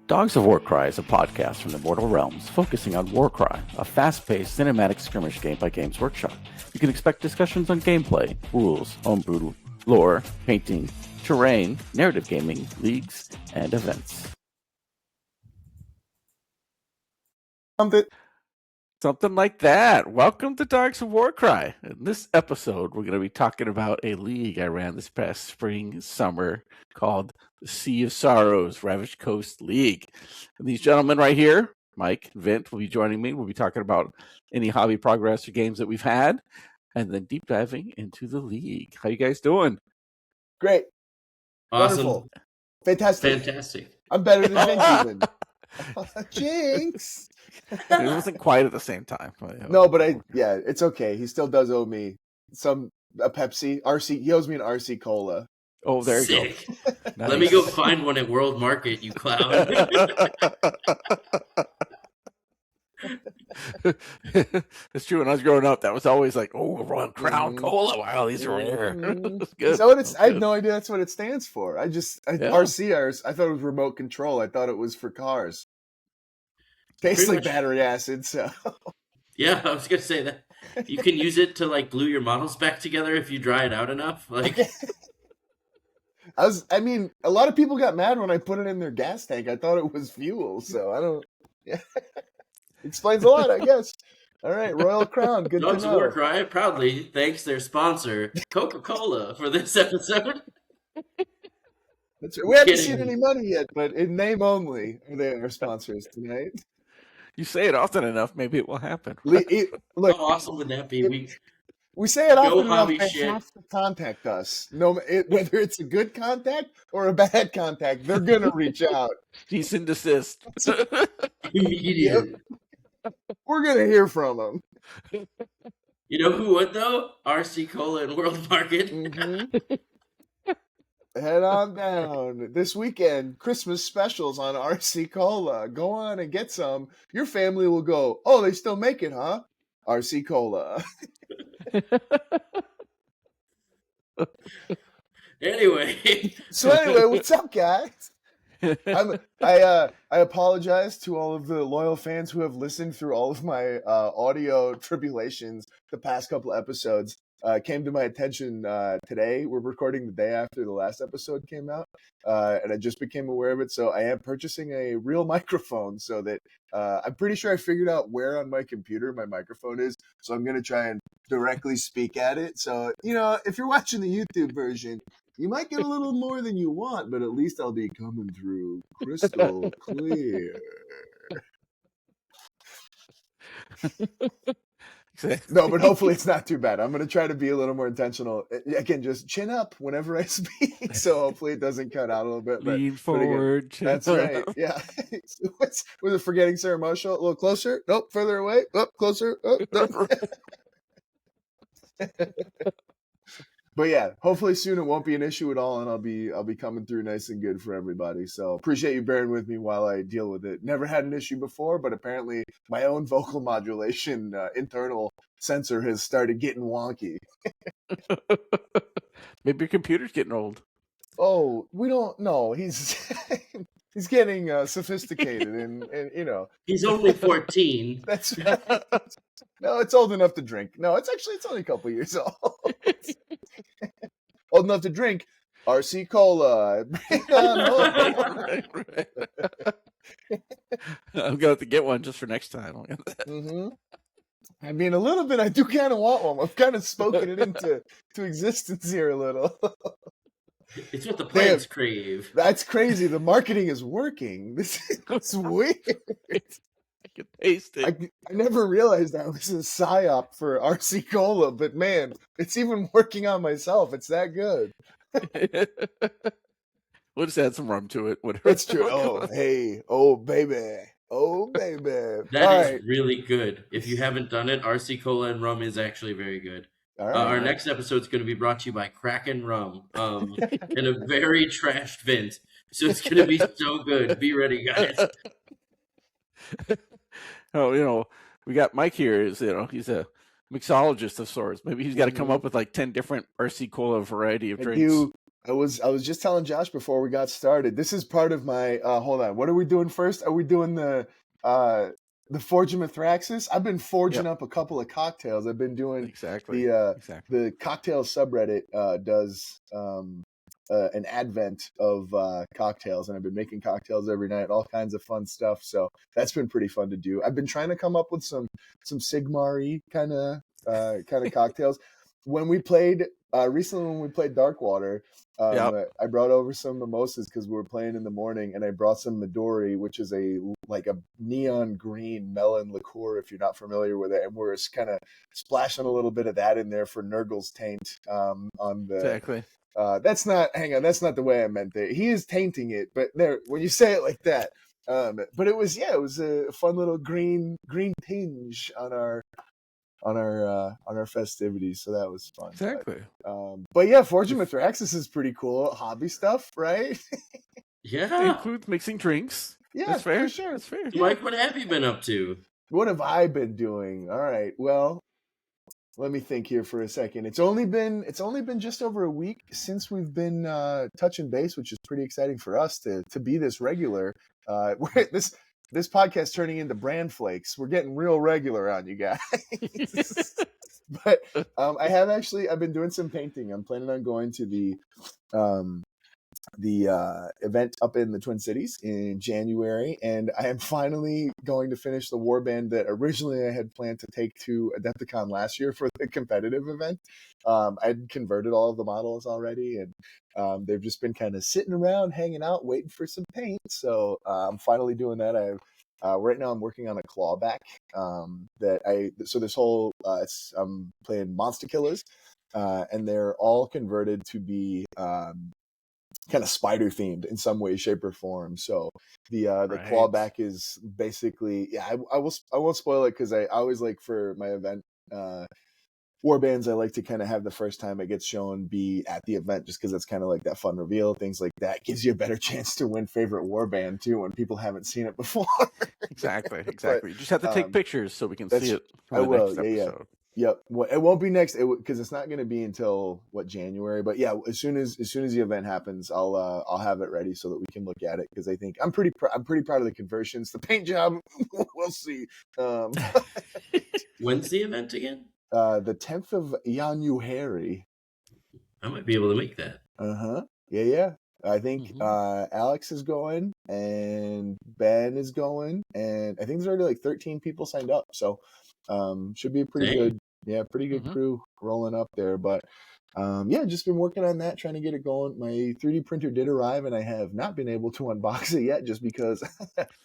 Dogs of Warcry is a podcast from the Mortal Realms focusing on Warcry, a fast-paced cinematic skirmish game by Games Workshop. You can expect discussions on gameplay, rules, homebrew, lore, painting, terrain, narrative gaming, leagues, and events. Something like that. Welcome to Dogs of Warcry. In this episode, we're going to be talking about a league I ran this past spring, summer, called the Sea of Sorrows, Ravaged Coast League. And these gentlemen right here, Mike and Vint, will be joining me. We'll be talking about any hobby progress or games that we've had, and then deep diving into the league. How you guys doing? Great. Awesome. Wonderful. Fantastic. I'm better than Vint even. Jinx. It wasn't quite at the same time. No, but it's okay. He still does owe me a Pepsi. RC. He owes me an RC Cola. Oh, there you Sick. go. Nice. Let me go find one at World Market, you clown. It's true. When I was growing up, that was always like, oh, we're on Crown Cola. Wow, these are rare. Is that what it's? I had no idea that's what it stands for. RC. I thought it was remote control. I thought it was for cars. Tastes like battery acid. So yeah, I was gonna say that you can use it to like glue your models back together if you dry it out enough. Like, a lot of people got mad when I put it in their gas tank. I thought it was fuel. So I don't. Yeah, explains a lot, I guess. All right, Royal Crown. Good Dogs to of know. Warcry proudly thanks their sponsor, Coca-Cola, for this episode. That's right. We haven't seen any money yet, but in name only are they our sponsors tonight. You say it often enough, maybe it will happen. Look, how awesome would that be? We say it often enough, hobby they shit. have to contact us. Whether it's a good contact or a bad contact, they're going to reach out. Cease and desist. Immediate. Yep. We're going to hear from them. You know who would, though? RC Cola and World Market. Mm-hmm. Head on down. This weekend, Christmas specials on RC Cola. Go on and get some. Your family will go, oh, they still make it, huh? RC Cola. Anyway, what's up, guys? I apologize to all of the loyal fans who have listened through all of my audio tribulations the past couple episodes. Came to my attention today. We're recording the day after the last episode came out, and I just became aware of it. So I am purchasing a real microphone so that I'm pretty sure I figured out where on my computer my microphone is. So I'm going to try and directly speak at it. So, if you're watching the YouTube version, you might get a little more than you want, but at least I'll be coming through crystal clear. No, but hopefully it's not too bad. I'm going to try to be a little more intentional. Again, just chin up whenever I speak, so hopefully it doesn't cut out a little bit. Lean forward. Again, that's right. Yeah. Was it forgetting Sarah Marshall? A little closer? Nope. Further away? Nope. Closer? Oh, nope. But yeah, hopefully soon it won't be an issue at all, and I'll be coming through nice and good for everybody. So appreciate you bearing with me while I deal with it. Never had an issue before, but apparently my own vocal modulation internal sensor has started getting wonky. Maybe your computer's getting old. Oh, we don't know. He's he's getting sophisticated, and he's only 14. That's right. No, it's old enough to drink. No, it's only a couple years old. Old enough to drink RC Cola. Bring on Right. I'm going to have to get one just for next time. Mm-hmm. I mean, a little bit, I do kind of want one. I've kind of spoken it into existence here a little. It's what the plants crave. That's crazy. The marketing is working. This is weird. I can taste it. I never realized I was a psyop for RC Cola, but man, it's even working on myself. It's that good. We'll just add some rum to it. Whatever. That's true. Oh, hey. Oh, baby. Oh, baby. That is really good. If you haven't done it, RC Cola and rum is actually very good. All right. Our next episode is going to be brought to you by Kraken Rum in a very trashed Vint. So it's going to be so good. Be ready, guys. Oh, we got Mike here. He's a mixologist of sorts. Maybe he's got to come up with like 10 different RC Cola variety of drinks. I was just telling Josh before we got started. This is part of my. Hold on. What are we doing first? Are we doing the Forge of Mithraxis? I've been forging up a couple of cocktails. I've been doing exactly. The cocktail subreddit does an advent of cocktails, and I've been making cocktails every night, all kinds of fun stuff. So that's been pretty fun to do. I've been trying to come up with some Sigmar-y kind of cocktails. When we played recently, when we played Darkwater, I brought over some mimosas because we were playing in the morning, and I brought some Midori, which is a neon green melon liqueur, if you're not familiar with it, and we're just kind of splashing a little bit of that in there for Nurgle's taint on the. Exactly. That's not the way I meant it. He is tainting it, but there, when you say it like that, but it was a fun little green tinge on our festivities, so that was fun. Exactly. But yeah, Forge of Mithraxis is pretty cool. Hobby stuff, right? Yeah. It includes mixing drinks. Yeah, that's fair. For sure. That's fair. Mike, what have you been up to? What have I been doing? All right. Well, let me think here for a second. It's only been just over a week since we've been touching base, which is pretty exciting for us to be this regular. This podcast turning into brand flakes. We're getting real regular on you guys. But I've been doing some painting. I'm planning on going to the event up in the Twin Cities in January, and I am finally going to finish the warband that originally I had planned to take to Adepticon last year for the competitive event. I'd converted all of the models already, and they've just been kind of sitting around, hanging out, waiting for some paint. So I'm finally doing that. Right now I'm working on a clawback I'm playing monster killers, and they're all converted to be kind of spider themed in some way, shape, or form. So the clawback is basically, I won't spoil it because I always like for my event warbands, I like to kind of have the first time it gets shown be at the event, just because it's kind of like that fun reveal. Things like that gives you a better chance to win favorite warband too when people haven't seen it before. Exactly. But, you just have to take pictures so we can see it. I will. Yeah. Yep. Well, it won't be next because it's not going to be until January. But yeah, as soon as the event happens, I'll have it ready so that we can look at it, because I think I'm pretty proud of the conversions. The paint job, we'll see. When's the event again? The 10th of January. I might be able to make that. Yeah. I think Alex is going and Ben is going, and I think there's already like 13 people signed up. So should be a pretty good crew rolling up there. But just been working on that, trying to get it going. My 3D printer did arrive, and I have not been able to unbox it yet just because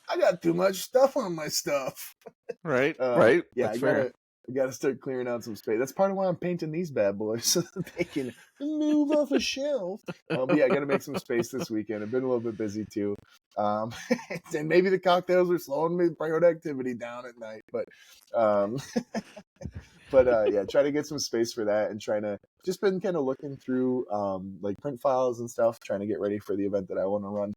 I got too much stuff on my stuff. Right. Yeah, That's fair. I got to start clearing out some space. That's part of why I'm painting these bad boys, so that they can move off a shelf. But yeah, I got to make some space this weekend. I've been a little bit busy too. And maybe the cocktails are slowing my productivity down at night. But try to get some space for that, and trying to just been kind of looking through like print files and stuff, trying to get ready for the event that I want to run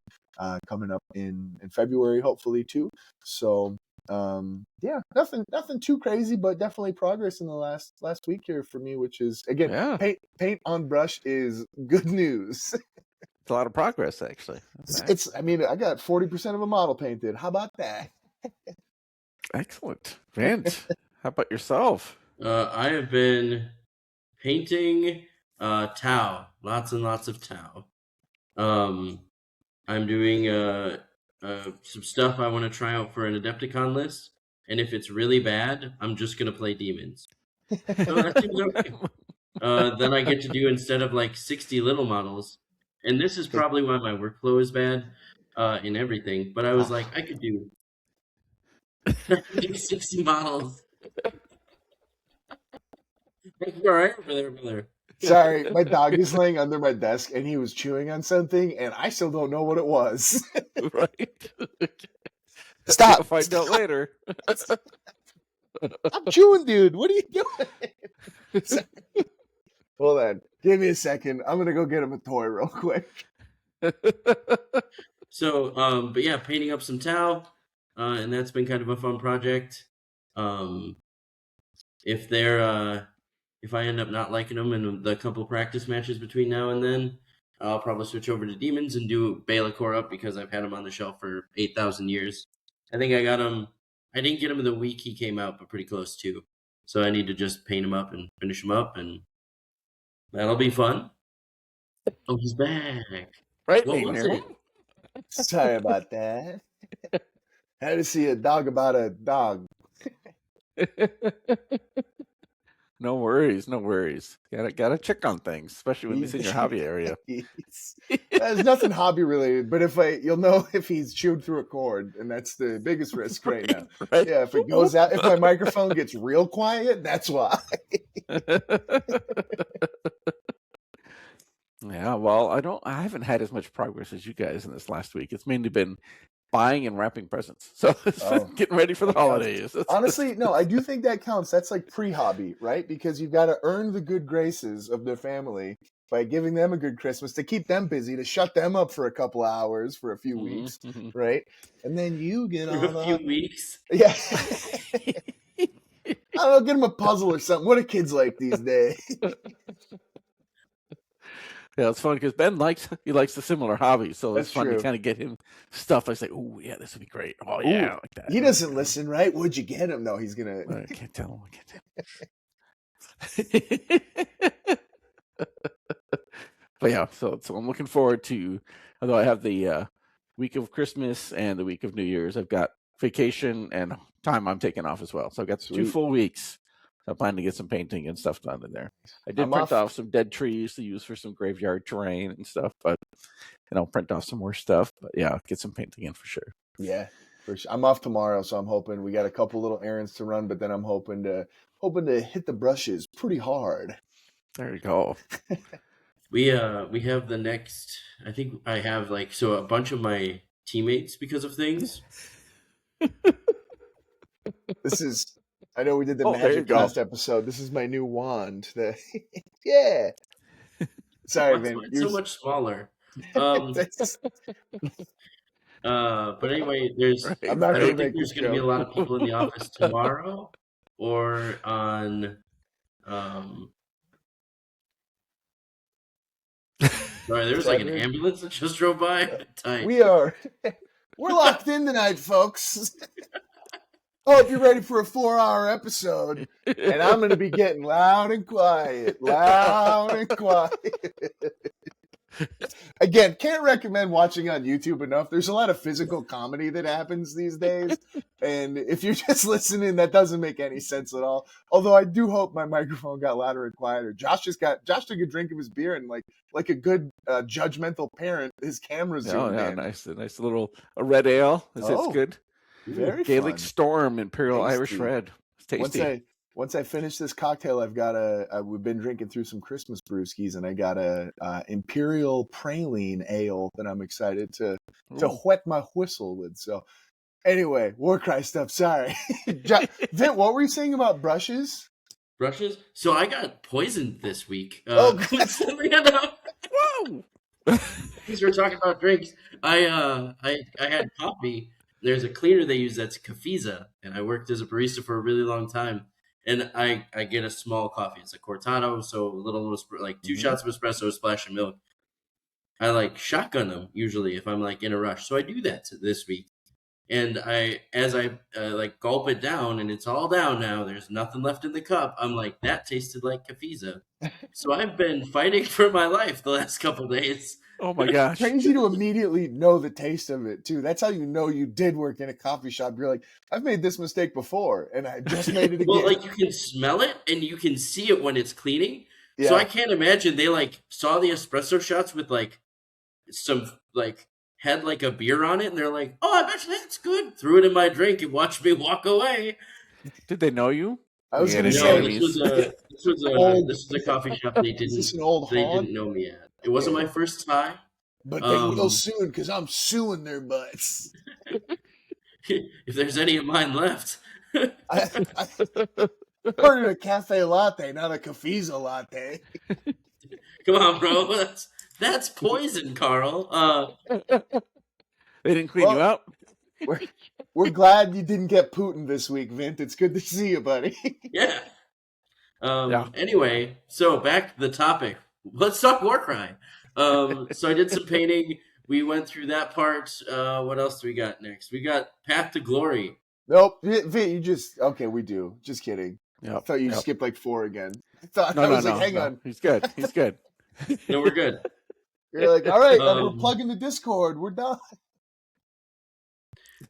coming up in February, hopefully too. So nothing too crazy, but definitely progress in the last week here for me, which is again paint on brush is good news. It's a lot of progress, actually. I mean, I got 40% of a model painted. How about that? Excellent. Grant, how about yourself? I have been painting Tau, lots and lots of Tau. I'm doing some stuff I want to try out for an Adepticon list, and if it's really bad, I'm just going to play demons. So that seems okay. Then I get to do, instead of like 60 little models, and this is probably why my workflow is bad in everything, but I was like, I could do 60 models. All right, over there. Sorry, my dog is laying under my desk, and he was chewing on something, and I still don't know what it was. Right. Stop. I'll find out later. I'm chewing, dude. What are you doing? Hold on. Give me a second. I'm going to go get him a toy real quick. So, but yeah, painting up some Tau. and that's been kind of a fun project. If I end up not liking them in the couple practice matches between now and then, I'll probably switch over to demons and do Balakor up because I've had him on the shelf for 8,000 years. I think I got him. I didn't get him the week he came out, but pretty close too. So I need to just paint him up and finish him up, and that'll be fun. Oh, he's back. Right? What was it? Sorry about that. Had to see a dog about a dog. No worries. Gotta check on things, especially when he's in your hobby area. There's nothing hobby related, but you'll know if he's chewed through a cord, and that's the biggest risk right now. Right? Yeah, if it goes out, if my microphone gets real quiet, that's why. Yeah, well, I haven't had as much progress as you guys in this last week. It's mainly been buying and wrapping presents. So it's been getting ready for the holidays. Honestly, no, I do think that counts. That's like pre-hobby, right? Because you've got to earn the good graces of their family by giving them a good Christmas to keep them busy, to shut them up for a couple of hours for a few weeks, right? And then you get on a few weeks. Yeah. I don't know, get them a puzzle or something. What are kids like these days? Yeah, it's fun because Ben likes the similar hobby, so That's it's fun true. to kind of get him stuff. I say, oh yeah, this would be great. Oh yeah, like that. He doesn't listen, right? What'd you get him? No, he's gonna. I can't tell him. But yeah, so I'm looking forward to. Although I have the week of Christmas and the week of New Year's, I've got vacation and time I'm taking off as well. So I've got 2 full weeks. So I plan to get some painting and stuff done in there. I did print off some dead trees to use for some graveyard terrain and stuff, but I'll print off some more stuff. But yeah, get some painting in for sure. Yeah, for sure. I'm off tomorrow, so I'm hoping we got a couple little errands to run, but then I'm hoping to hit the brushes pretty hard. There you go. We have the next. I think I have a bunch of my teammates because of things. This is. I know we did the Magic last episode. This is my new wand. Yeah. Sorry, man. You're so much smaller. But anyway, there's. Right. I don't think there's going to be a lot of people in the office tomorrow or on. Sorry, there was like an ambulance that just drove by. We're locked in tonight, folks. Hope you're ready for a 4-hour episode, and I'm going to be getting loud and quiet. Again, can't recommend watching on YouTube enough. There's a lot of physical comedy that happens these days, and if you're just listening, that doesn't make any sense at all. Although I do hope my microphone got louder and quieter. Josh took a drink of his beer, and like a good judgmental parent, his camera's zoomed in. Nice little red ale. It's good. Very Gaelic fun. Storm Imperial Tasty. Irish Red. It's tasty. Once I finish this cocktail, I've got we've been drinking through some Christmas brewskis, and I got a Imperial Praline Ale that I'm excited to whet my whistle with. So anyway, Warcry stuff. Sorry. Vint, what were you saying about brushes? Brushes? So I got poisoned this week. Whoa! Because we're talking about drinks. I had coffee. There's a cleaner they use that's Cafiza, and I worked as a barista for a really long time. And I get a small coffee. It's a cortado, so a little 2 shots of espresso, a splash of milk. I shotgun them usually if I'm in a rush. So I do that this week. And as I gulp it down, and it's all down now, there's nothing left in the cup. I'm like, that tasted like Cafiza. So I've been fighting for my life the last couple days. Oh my gosh. It's crazy to immediately know the taste of it too. That's how you know you did work in a coffee shop. You're like, I've made this mistake before, and I just made it again. Well, you can smell it and you can see it when it's cleaning. Yeah. So I can't imagine they saw the espresso shots with some had a beer on it, and they're like, oh, I bet you that's good. Threw it in my drink and watched me walk away. Did they know you? I was going to say this was a coffee shop they didn't know me at. It wasn't my first time. But they will soon, because I'm suing their butts. If there's any of mine left. I ordered a cafe latte, not a Cafiza latte. Come on, bro. That's poison, Carl. They didn't clean you out? We're glad you didn't get Putin this week, Vint. It's good to see you, buddy. Yeah. Yeah. Anyway, so back to the topic. Let's talk Warcry. So I did some painting. We went through that part. What else do we got next? We got Path to Glory. Nope, Vint, you just okay. We do. Just kidding. I Yep. thought you Yep. skipped like 4 again. I No, was no, like, no, hang no. on. He's good. He's good. No, we're good. You're like, all right, we're Um, plugging the Discord. We're done.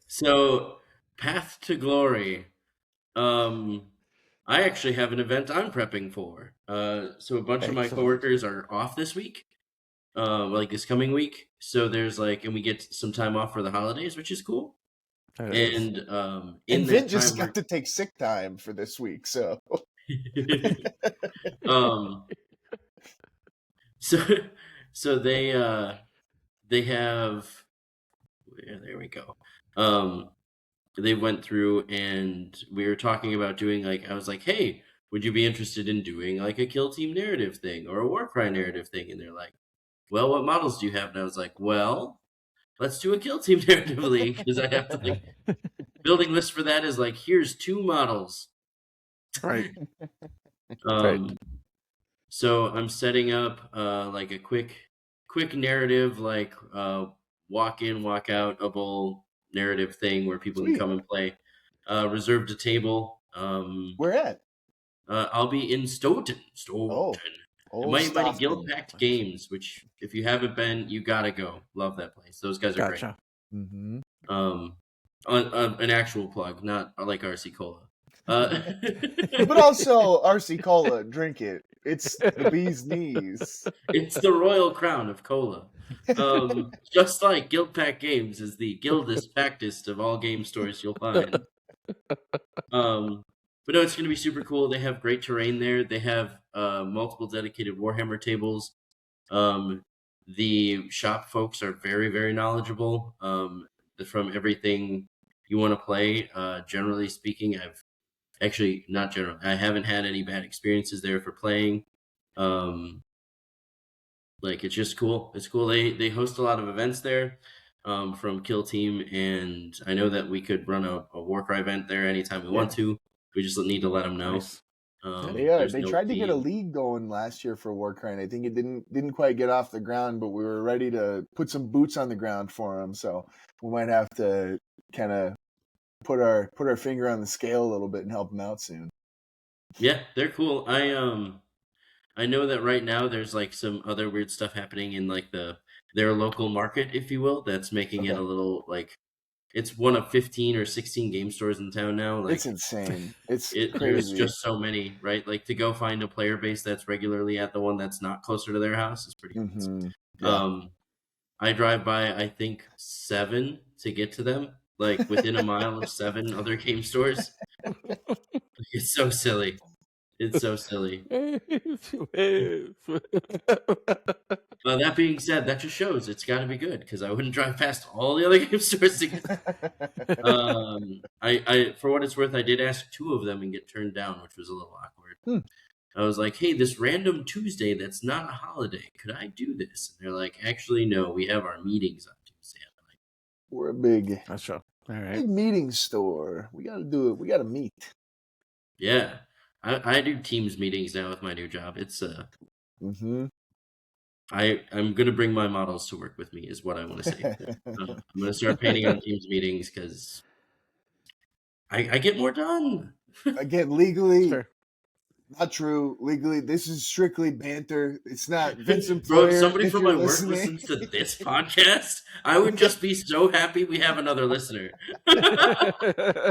So Path to Glory. I actually have an event I'm prepping for. So a bunch of my Excellent. coworkers are off this week, like this coming week. So there's like, and we get some time off for the holidays, which is cool. That is. And in And that Vint just time, got to take sick time for this week, so um, so they have. Yeah, there we go. They went through and we were talking about doing like, I was like, hey, would you be interested in doing like a kill team narrative thing or a Warcry narrative thing? And they're like, well, what models do you have? And I was like, well, let's do a kill team narrative league, because I have to like building list for that is like, here's 2 models. Right. So I'm setting up like a quick narrative, like walk in, walk outable narrative thing where people Sweet. can come and play. Reserved a table. Where at? I'll be in Stoughton. Oh, Mighty Stockton. Guild Pact Games, which if you haven't been, you gotta go. Love that place. Those guys are Gotcha. Mm-hmm. great. An actual plug, not like RC Cola. But also RC Cola, drink it. It's the bee's knees. It's the royal crown of cola. Just like Guild Pack Games is the guildest pactest of all game stores you'll find. But no, it's going to be super cool. They have great terrain there. They have multiple dedicated Warhammer tables. The shop folks are very, very knowledgeable from everything you want to play. Generally speaking, I haven't had any bad experiences there for playing. Like it's just cool. It's cool. They host a lot of events there from Kill Team, and I know that we could run a Warcry event there anytime we want to. We just need to let them know. Nice. They tried to get a league going last year for Warcry, and I think it didn't quite get off the ground, but we were ready to put some boots on the ground for them. So we might have to kind of put our finger on the scale a little bit and help them out soon. Yeah, they're cool. I know that right now there's like some other weird stuff happening in like their local market, if you will, that's making it a little like it's one of 15 or 16 game stores in town now. Like it's insane. It's There's crazy. just so many, right? Like to go find a player base that's regularly at the one that's not closer to their house is pretty cool. Yeah. I drive by, I think 7 to get to them, like within a mile of 7 other game stores. It's so silly. It's so silly. That being said, that just shows it's got to be good, because I wouldn't drive past all the other game stores to get. I for what it's worth, I did ask 2 of them and get turned down, which was a little awkward. I was like, "Hey, this random Tuesday that's not a holiday, could I do this?" And they're like, "Actually, no, we have our meetings on Tuesday." I'm like, we're a big All meeting store. We got to do it. We got to meet. Yeah. I do Teams meetings now with my new job. It's I'm gonna bring my models to work with me, is what I want to say. I'm gonna start painting on Teams meetings because I get more done. Again, legally, Sure. not true. Legally, this is strictly banter. It's not Vincent Bro, Player. if somebody if from you're my work listening. listens to this podcast, I would just be so happy we have another listener.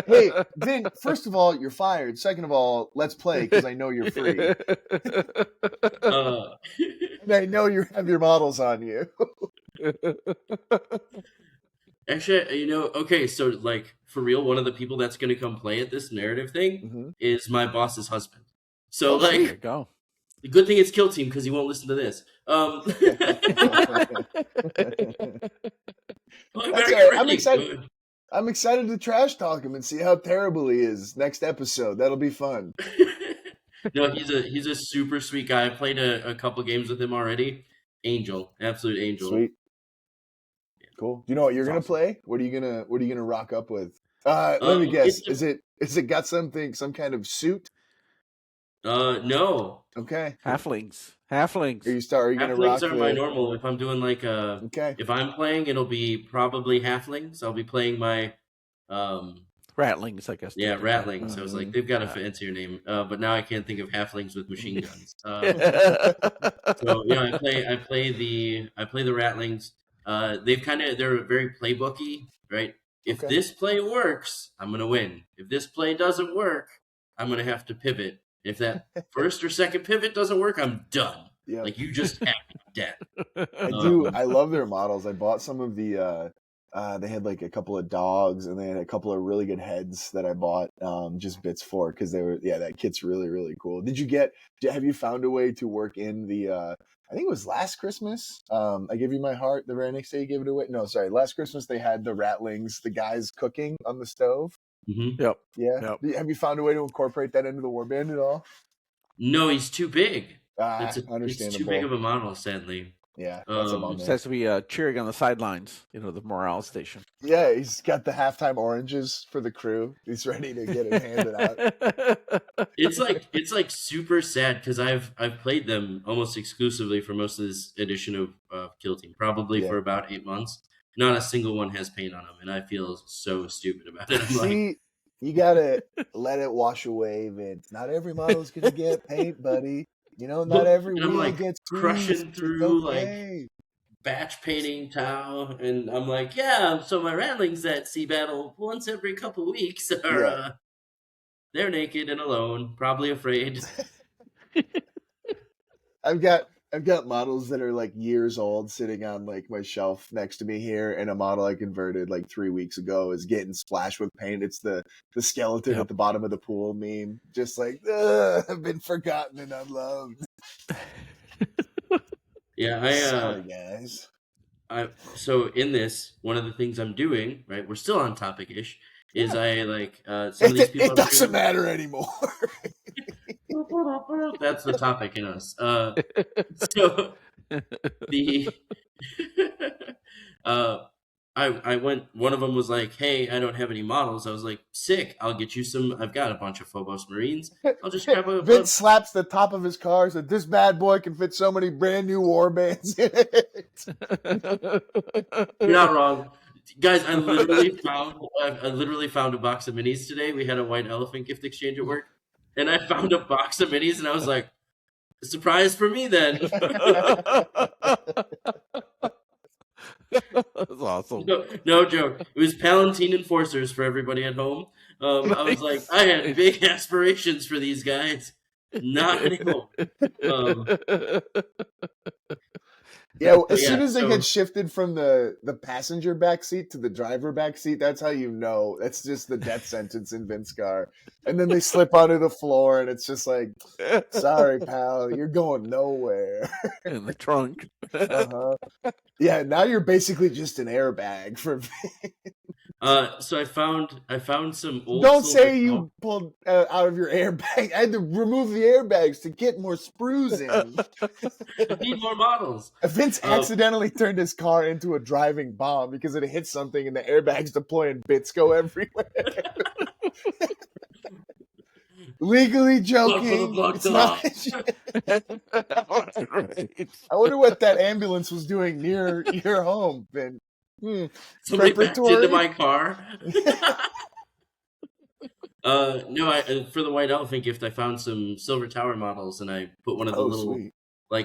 Hey, Vin, first of all, you're fired. Second of all, let's play, because I know you're free. And I know you have your models on you. Actually, okay, so like for real, one of the people that's gonna come play at this narrative thing is my boss's husband. So There you like, go. the good thing it's Kill Team because he won't listen to this. That's all right. I'm excited. I'm excited to trash talk him and see how terrible he is next episode. That'll be fun. No, he's a super sweet guy. I played a couple games with him already. Angel, absolute angel. Sweet. Cool. Do you know what you're gonna play? What are you gonna rock up with? Let me guess. It's Is it got some kind of suit? no. Okay. Halflings. Are you gonna rock Halflings are my the? normal. If I'm doing like Okay. if I'm playing, it'll be probably halflings. I'll be playing my Ratlings, I guess. yeah, technically. ratlings. I was like, Mhm. they've got a fancier name, but now I can't think of halflings with machine guns. So yeah, I play the ratlings. They're very playbooky, right? If Okay. this play works, I'm gonna win. If this play doesn't work, I'm gonna have to pivot. If that first or second pivot doesn't work, I'm done. Yep. Like you just have me dead. I do. I love their models. I bought some of the. They had like a couple of dogs, and they had a couple of really good heads that I bought just bits for because they were. Yeah, that kit's really really cool. Have you found a way to work in the? I think it was last Christmas. I Give You My Heart. The very next day you gave it away. No, sorry. Last Christmas they had the ratlings, the guys cooking on the stove. Mm-hmm. Yep. Yeah. Yep. Have you found a way to incorporate that into the warband at all? No, he's too big. It's too Understandable. big of a model, sadly. Yeah, that's a bummer. Just has to be cheering on the sidelines, the morale station. Yeah, he's got the halftime oranges for the crew. He's ready to get it handed out. It's like super sad because I've played them almost exclusively for most of this edition of Kill Team, probably for about 8 months. Not a single one has paint on them, and I feel so stupid about it. See, you gotta let it wash away, Vince. Not every model's gonna get paint, buddy. Not every wheel gets crushing through batch painting towel, and I'm like, yeah. So my ratlings that sea battle once every couple weeks are they're naked and alone, probably afraid. I've got models that are like years old sitting on like my shelf next to me here, and a model I converted like 3 weeks ago is getting splashed with paint. It's the skeleton at the bottom of the pool meme, just like I've been forgotten and unloved. Yeah, sorry guys. So in this, one of the things I'm doing, right? We're still on topic-ish. Is I some of these people. It doesn't matter anymore. That's the topic in us. So the I went. One of them was like, "Hey, I don't have any models." I was like, "Sick! I'll get you some. I've got a bunch of Phobos Marines. I'll just grab a." Vince slaps the top of his car, said, "This bad boy can fit so many brand new warbands in it." You're not wrong. Guys, I literally found a box of minis today. We had a white elephant gift exchange at work, and I found a box of minis, and I was like, "Surprise for me, then." That's awesome. No joke. It was Palatine Enforcers for everybody at home. I was like, I had big aspirations for these guys. Not anymore. As soon as they get shifted from the passenger back seat to the driver back seat, that's how you know. That's just the death sentence in Vince's car. And then they slip onto the floor, and it's just like, sorry, pal, you're going nowhere. In the trunk. Yeah, now you're basically just an airbag for Vince. So I found some old. Don't say you pulled out of your airbag. I had to remove the airbags to get more sprues in. I need more models. Vince accidentally turned his car into a driving bomb because it hit something and the airbags deploy and bits go everywhere. Legally joking. It's not. I wonder what that ambulance was doing near your home, Vin. Somebody backed into my car. No, for the white elephant gift, I found some Silver Tower models, and I put one of the little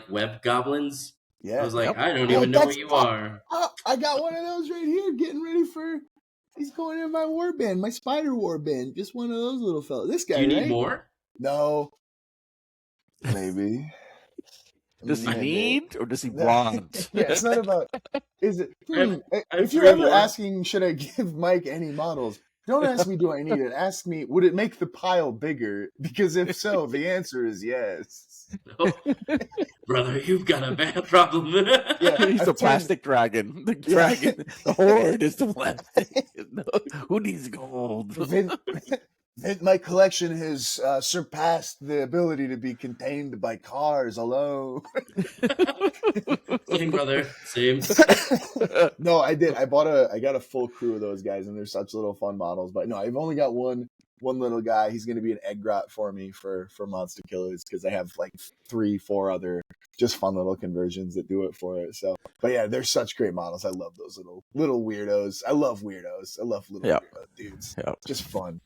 web goblins. Yeah, I was like, I don't even know what you are. I got one of those right here, getting ready for. He's going in my warband, my spider warband. Just one of those little fellas. This guy. Do you need more? No. Maybe. Does he need or does he want? Yeah, it's not about. Is it? If you're ever asking, should I give Mike any models? Don't ask me, do I need it? Ask me, would it make the pile bigger? Because if so, the answer is yes. No. Brother, you've got a bad problem. He's the plastic dragon. The dragon, the horde is the plastic. Who needs gold? My collection has surpassed the ability to be contained by cars alone. Same, brother. Same. No, I did. I got a full crew of those guys, and they're such little fun models. But no, I've only got one little guy. He's going to be an egg grot for me for Monster Killers because I have like 3-4 other just fun little conversions that do it for it. So, but yeah, they're such great models. I love those little weirdos. I love weirdos. I love little Yep. weirdo dudes. Yep. Just fun.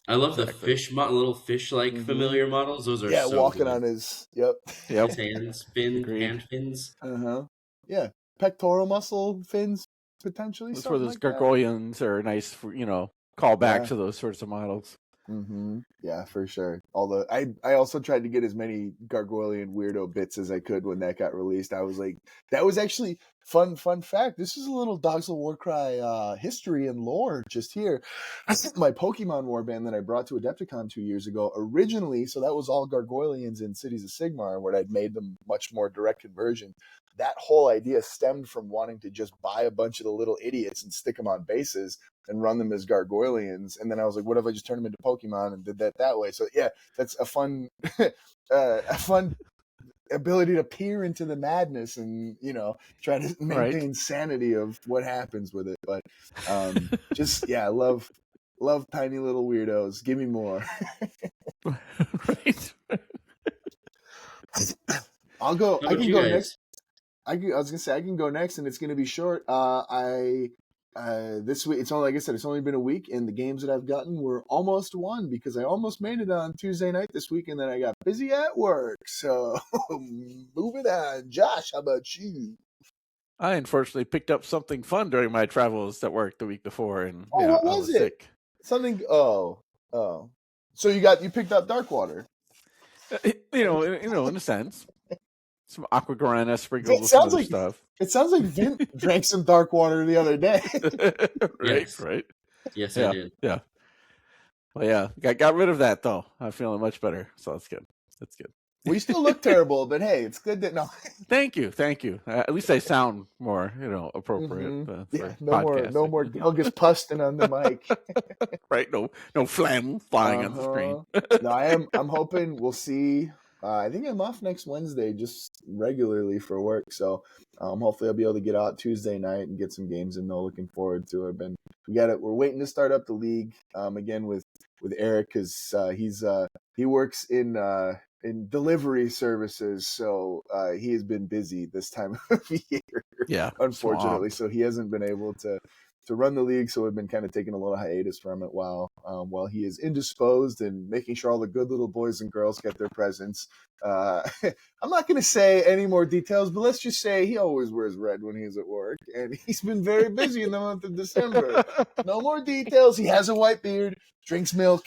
I love the Exactly. little fish-like Mhm. familiar models. Those are Yeah, so walking good. on his yep. His hands, Agreed. hand fins. Yeah, pectoral muscle fins potentially. That's where Something those like that. gargoyles are nice for call back Yeah. to those sorts of models. Yeah, for sure. Although I also tried to get as many Gargoylean weirdo bits as I could when that got released. I was like, that was actually fun fact. This is a little Dogs of Warcry history and lore just here. My Pokemon warband that I brought to Adepticon 2 years ago originally, so that was all Gargoyleans in Cities of Sigmar, where I'd made them much more direct conversion. That whole idea stemmed from wanting to just buy a bunch of the little idiots and stick them on bases and run them as Gargoyleans. And then I was like, what if I just turned them into Pokemon and did that way? So yeah, that's a fun, ability to peer into the madness and try to maintain sanity of what happens with it. But just I love tiny little weirdos. Give me more. Right. I'll go. How I about can you go guys? next. I was gonna say I can go next, and it's gonna be short. This week, it's only, like I said, it's only been a week, and the games that I've gotten were almost won because I almost made it on Tuesday night this week, and then I got busy at work. So moving on. Josh, how about you? I unfortunately picked up something fun during my travels at work the week before, and What I was was it? sick. Something. Oh. So you picked up Darkwater. In a sense, some Aquagrana sprinkled with some other stuff. It sounds like Vint drank some Darkwater the other day. Right. Yes, I did. Yeah. Well, got rid of that though. I'm feeling much better, so that's good. Well, you still look terrible, but hey, it's good that no. Thank you. At least I sound more, appropriate. For no more Gilgis Pustin on the mic. Right? No phlegm flying on the screen. No, I'm hoping we'll see. I think I'm off next Wednesday, just regularly for work. So hopefully I'll be able to get out Tuesday night and get some games in. Though, looking forward to it. We're waiting to start up the league again with Eric because he works in delivery services, so he has been busy this time of year. Yeah, unfortunately, so he hasn't been able to run the league. So we've been kind of taking a little hiatus from it while he is indisposed and making sure all the good little boys and girls get their presents. I'm not going to say any more details, but let's just say he always wears red when he's at work, and he's been very busy in the month of December. No more details. He has a white beard, drinks milk.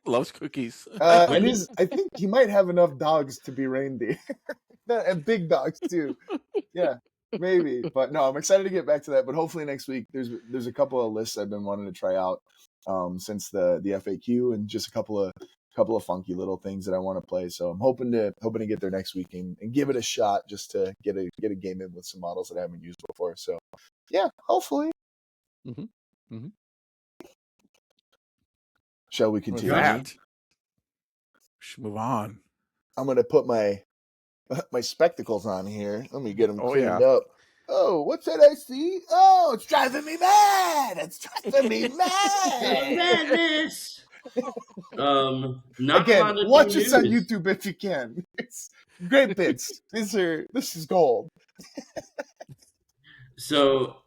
Loves cookies. I think he might have enough dogs to be reindeer. And big dogs too. Yeah, maybe. But no, I'm excited to get back to that. But hopefully next week there's a couple of lists I've been wanting to try out since the FAQ, and just a couple of funky little things that I want to play. So I'm hoping to get there next week and give it a shot just to get a game in with some models that I haven't used before. So yeah, hopefully. Shall we continue? We should move on. I'm gonna put my spectacles on here. Let me get them cleaned up. Oh, what's that I see? Oh, it's driving me mad! It's driving me mad! Madness! Not Again, watch this on YouTube if you can. It's great bits. This is gold. So,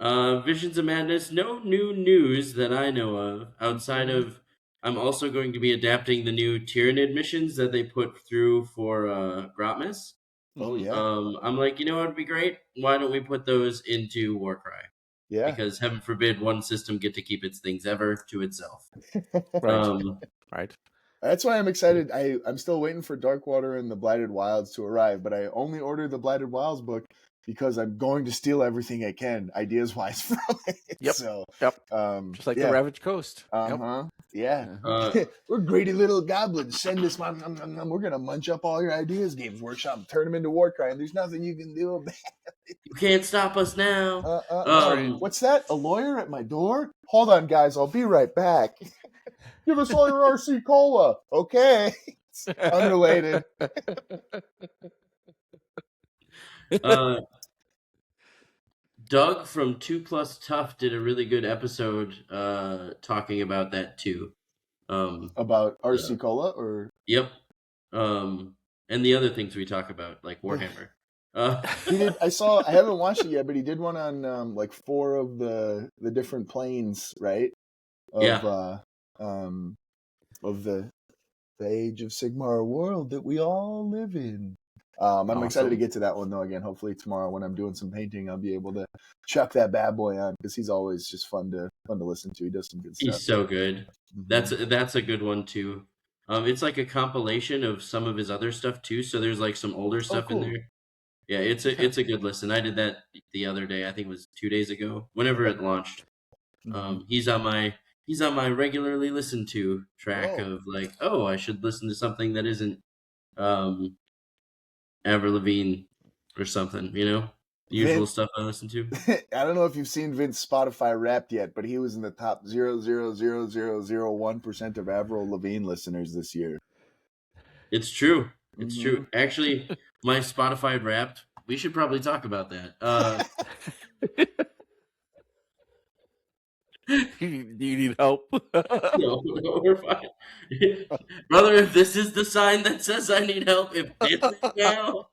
Visions of Madness, no new news that I know of outside of I'm also going to be adapting the new Tyrannid missions that they put through for Grotmas. Oh yeah. I'm like, what would be great? Why don't we put those into Warcry? Yeah. Because heaven forbid one system get to keep its things ever to itself. Right. That's why I'm excited. I'm still waiting for Darkwater and the Blighted Wilds to arrive, but I only ordered the Blighted Wilds book because I'm going to steal everything I can, ideas wise, from it. Yep. So, just like the Ravaged Coast. Uh-huh. Yeah. Uh, We're greedy little goblins. Send us, we're going to munch up all your ideas, Games Workshop, turn them into Warcry, and there's nothing you can do about it. you can't stop us now. right. What's that? A lawyer at my door? Hold on, guys. I'll be right back. Give us all your RC Cola. Okay. It's unrelated. uh, Doug from 2 Plus Tough did a really good episode talking about that too. About RC Cola or? Yep. And the other things we talk about, like Warhammer. He did. I haven't watched it yet, but he did one on like 4 of the different planes, right? Of the Age of Sigmar world that we all live in. I'm excited to get to that one though. Again, hopefully tomorrow when I'm doing some painting, I'll be able to chuck that bad boy on because he's always just fun to listen to. He does some good stuff. He's so good. Mm-hmm. That's a good one too. It's like a compilation of some of his other stuff too. So there's like some older stuff cool. in there. Yeah, it's a good listen. I did that the other day. I think it was 2 days ago. Whenever it launched, he's on my regularly listened to track of like, oh, I should listen to something that isn't Avril Lavigne or something. You know, the usual stuff I listen to. I don't know if you've seen Vince Spotify Wrapped yet, but he was in the top 0.00001% of Avril Lavigne listeners this year. It's true. It's true. Actually, my Spotify Wrapped. We should probably talk about that. Do you need help? No, we're fine. Brother, if this is the sign that says I need help, if this is now.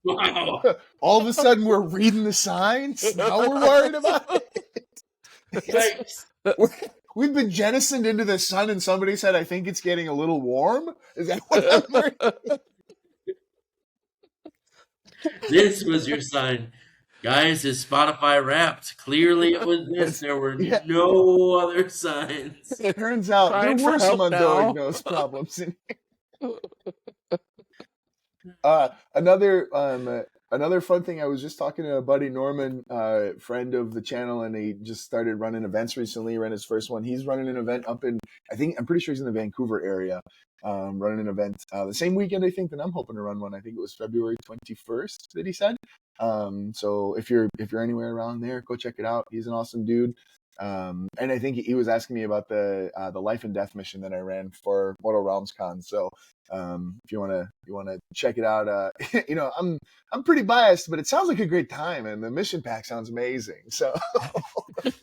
Wow. All of a sudden, we're reading the signs. Now we're worried about it. We've been jettisoned into the sun, and somebody said, I think it's getting a little warm. Is that what I'm hearing? This was your sign. Guys, is Spotify Wrapped? Clearly it was this. There were no other signs. It turns out there were some undiagnosed problems in here. Another fun thing, I was just talking to a buddy, Norman, friend of the channel, and he just started running events recently. He ran his first one. He's running an event up in, I'm pretty sure he's in the Vancouver area, running an event the same weekend, I think, that I'm hoping to run one. I think it was February 21st that he said. So if you're anywhere around there, go check it out. He's an awesome dude. And I think he was asking me about the life and death mission that I ran for Mortal Realms Con. So if you wanna check it out, I'm pretty biased, but it sounds like a great time, and the mission pack sounds amazing. So it's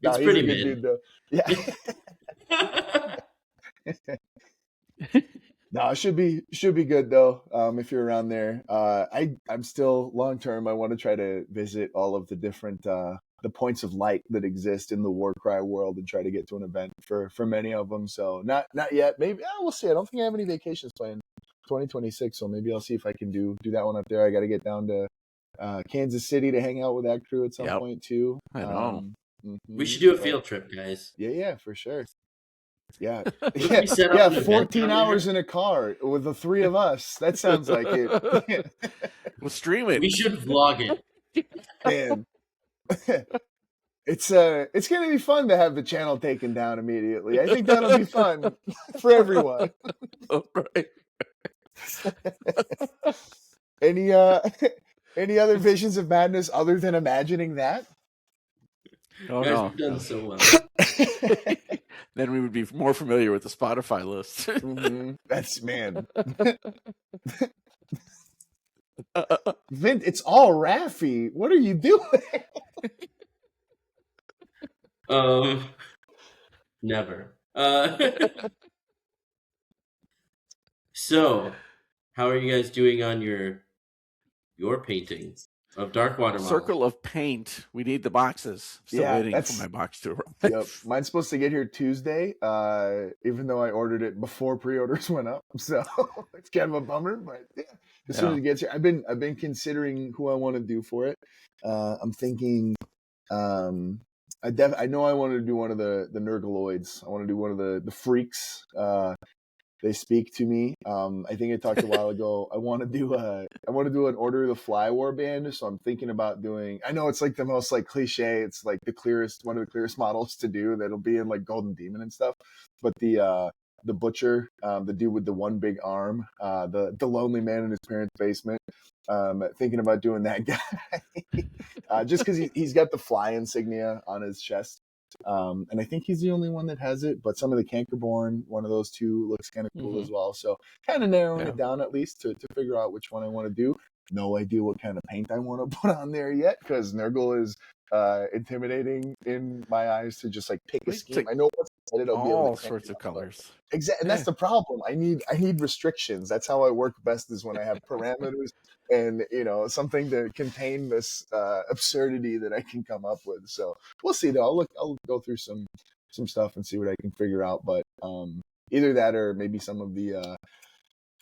pretty mid. Dude, though. Yeah. No, it should be good though. If you're around there, I'm still long term. I want to try to visit all of the different the points of light that exist in the Warcry world and try to get to an event for many of them. So not yet. Maybe we'll see. I don't think I have any vacations planned 2026, so maybe I'll see if I can do that one up there. I got to get down to Kansas City to hang out with that crew at some point too. I know. We should do a field trip, guys. Yeah, for sure. Yeah, 14 hours in a car with the 3 of us. That sounds like it. We'll stream it. We should vlog it. Man, it's gonna be fun to have the channel taken down immediately. I think that'll be fun for everyone. All right. Any other visions of madness other than imagining that? Oh, you guys no. have done so well. Then we would be more familiar with the Spotify list. That's, man. Vint, it's all Raffy. What are you doing? Never. So, how are you guys doing on your paintings of Darkwater models? Circle of Paint. We need the boxes. Still waiting for my box to arrive. Yep. Mine's supposed to get here Tuesday, even though I ordered it before pre-orders went up. So it's kind of a bummer, but yeah. As soon as it gets here, I've been considering who I want to do for it. I'm thinking, I know I want to do one of the Nurgaloids. I want to do one of the freaks. They speak to me. I think I talked a while ago. I want to do an Order of the Fly warband. So I'm thinking about doing. I know it's like the most like cliche. It's like one of the clearest models to do. That'll be in like Golden Demon and stuff. But the butcher, the dude with the one big arm, the lonely man in his parents' basement. Thinking about doing that guy, just because he's got the fly insignia on his chest. And I think he's the only one that has it, but some of the Cankerborn, one of those two, looks kind of cool as well. So kind of narrowing it down at least to figure out which one I want to do. No idea what kind of paint I want to put on there yet, because Nurgle is intimidating in my eyes to just like pick a scheme. I know what's excited. I'll be able all to sorts of colors. Exactly, and that's the problem. I need restrictions. That's how I work best, is when I have parameters and something to contain this absurdity that I can come up with. So we'll see. Though I'll go through some stuff and see what I can figure out. But either that or maybe some of the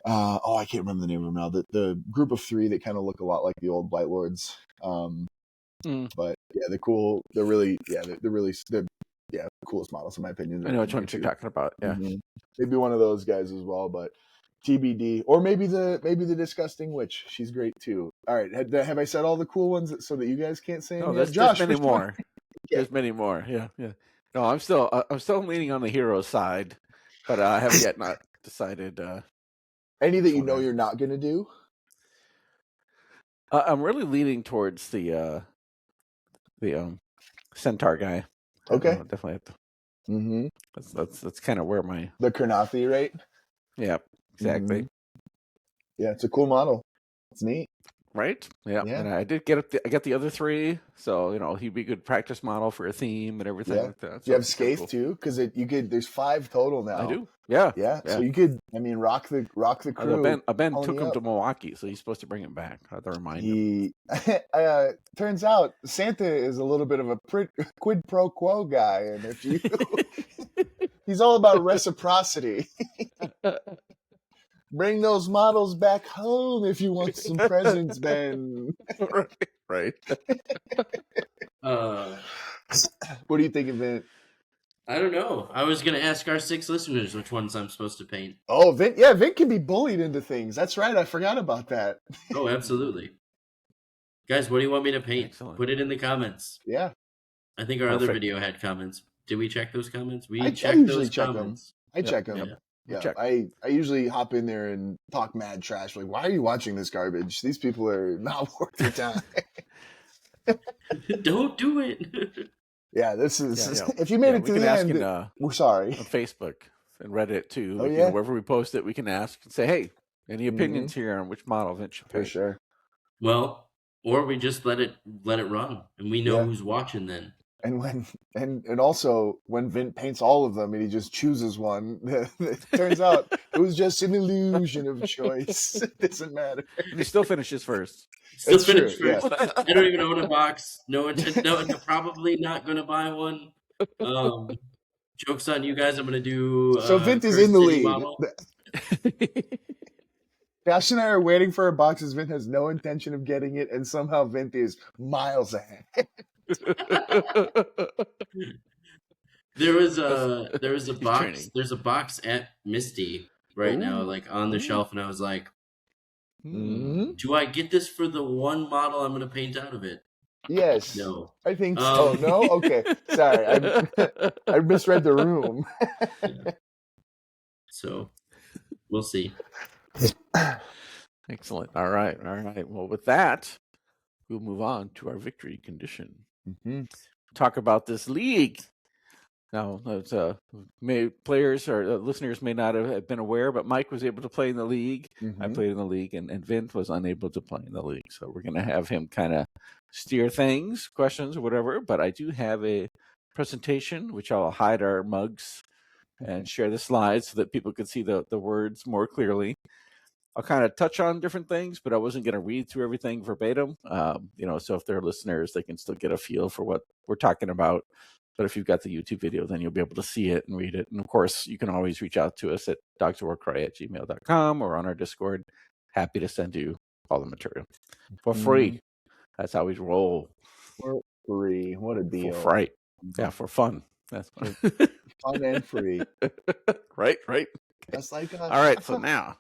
I can't remember the name of them now. The group of 3 that kind of look a lot like the old Blight Lords. But yeah, they're cool. They're really the coolest models in my opinion. I know which one you're talking about. Yeah, maybe one of those guys as well, but TBD. Or maybe the Disgusting Witch. She's great too. All right, have I said all the cool ones so that you guys can't say them yet? Josh, there's many more. There's many more. Yeah. No, I'm still leaning on the hero side, but I haven't yet not decided. Any that you're not going to do? I'm really leaning towards the Centaur guy. Okay, definitely have to. That's kind of where the Kurnothi, right? Yeah, exactly. Yeah, it's a cool model. It's neat, right? Yeah. And I did get I got the other 3, so he'd be a good practice model for a theme and everything like that. So you have Scathe too, because there's 5 total now. I do. Yeah. So you could, rock the crew. Ben took him to Milwaukee, so he's supposed to bring him back. I have to remind him. Turns out Santa is a little bit of a quid pro quo guy, and if you, he's all about reciprocity. Bring those models back home if you want some presents, Ben. Right. What do you think of it? I don't know. I was going to ask our 6 listeners which ones I'm supposed to paint. Oh, Vint can be bullied into things. That's right. I forgot about that. Oh, absolutely. Guys, what do you want me to paint? Excellent. Put it in the comments. Yeah. I think our other video had comments. Did we check those comments? I usually check comments. I check them. Yeah. I usually hop in there and talk mad trash. Like, why are you watching this garbage? These people are not worth your time. Don't do it. Yeah, this is. If you made it to the end, we're sorry. On Facebook and Reddit too. Wherever we post it, we can ask and say, "Hey, any opinions here on which model Vint should pick?" For sure. Well, or we just let it run, and we know who's watching then. And also when Vint paints all of them and he just chooses one, it turns out it was just an illusion of choice. It doesn't matter. And he still finishes first. Still finish first. Yeah. I don't even own a box. No, probably not going to buy one. Joke's on you guys. I'm going to do. So Vint is in the lead. Josh and I are waiting for our boxes. Vint has no intention of getting it, and somehow Vint is miles ahead. There was a box. Training. There's a box at Misty right now, like on the shelf, and I was like, do I get this for the one model I'm going to paint out of it? Yes. No. I think so. No? Okay. Sorry. I misread the room. Yeah. So, we'll see. Excellent. All right. Well, with that, we'll move on to our victory condition. Talk about this league. Now, players or listeners may not have been aware, but Mike was able to play in the league. I played in the league, and Vint was unable to play in the league. So we're going to have him kind of steer things, questions, or whatever. But I do have a presentation, which I'll hide our mugs and share the slides so that people can see the words more clearly. I'll kind of touch on different things, but I wasn't going to read through everything verbatim. So if they're listeners, they can still get a feel for what we're talking about. But if you've got the YouTube video, then you'll be able to see it and read it. And of course, you can always reach out to us at dogsofwarcry@gmail.com or on our Discord. Happy to send you all the material for free. That's how we roll. For free. What a deal. For fright. Yeah, for fun. That's fun and free. Right. Just like us. All right, so now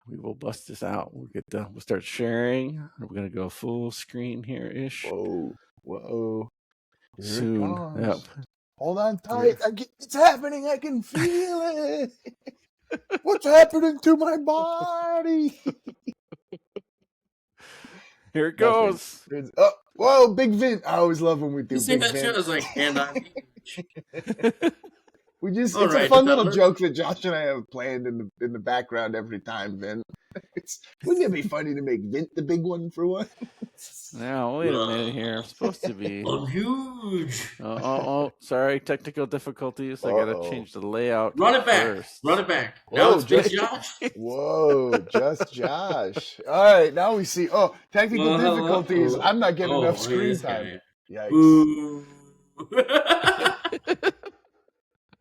we will bust this out. We'll get done. We'll start sharing. We're gonna go full screen here ish. Whoa. Here Soon. it comes. Yep. Hold on tight. It's happening. I can feel it. What's happening to my body? Here it goes. Oh, whoa, big Vin. I always love when we do You see big that shit? Vin. I was like, and I'm It's All a right, fun little fellas. joke that Josh and I have planned in the background every time, Vin. Wouldn't it be funny to make Vint the big one for once? Now, wait a minute here. I'm supposed to be. I'm huge. Sorry. Technical difficulties. I gotta change the layout. Run it back. First. Run it back. Whoa, Now it's Big just- Josh. Whoa, just Josh. All right, now we see. Oh, technical difficulties. I'm not getting enough screen time. Yikes. Boo.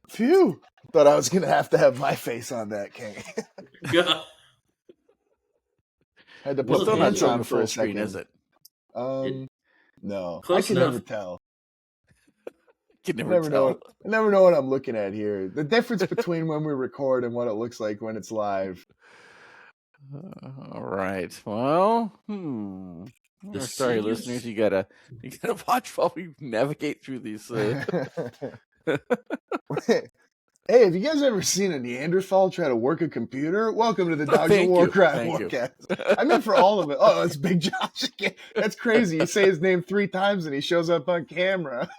Phew. Thought I was going to have my face on that, King. God. Had to Well, put Still the not pants showing on the for full a screen, second. is it? No. Close I can enough. never tell. You can never tell. I never know what I'm looking at here. The difference between when we record and what it looks like when it's live. All right. Well, sorry, listeners. You gotta watch while we navigate through these. Hey, have you guys ever seen a Neanderthal try to work a computer? Welcome to the Dogs of Warcry Warcast. I meant for all of it. Oh, it's Big Josh again. That's crazy. You say his name 3 times and he shows up on camera.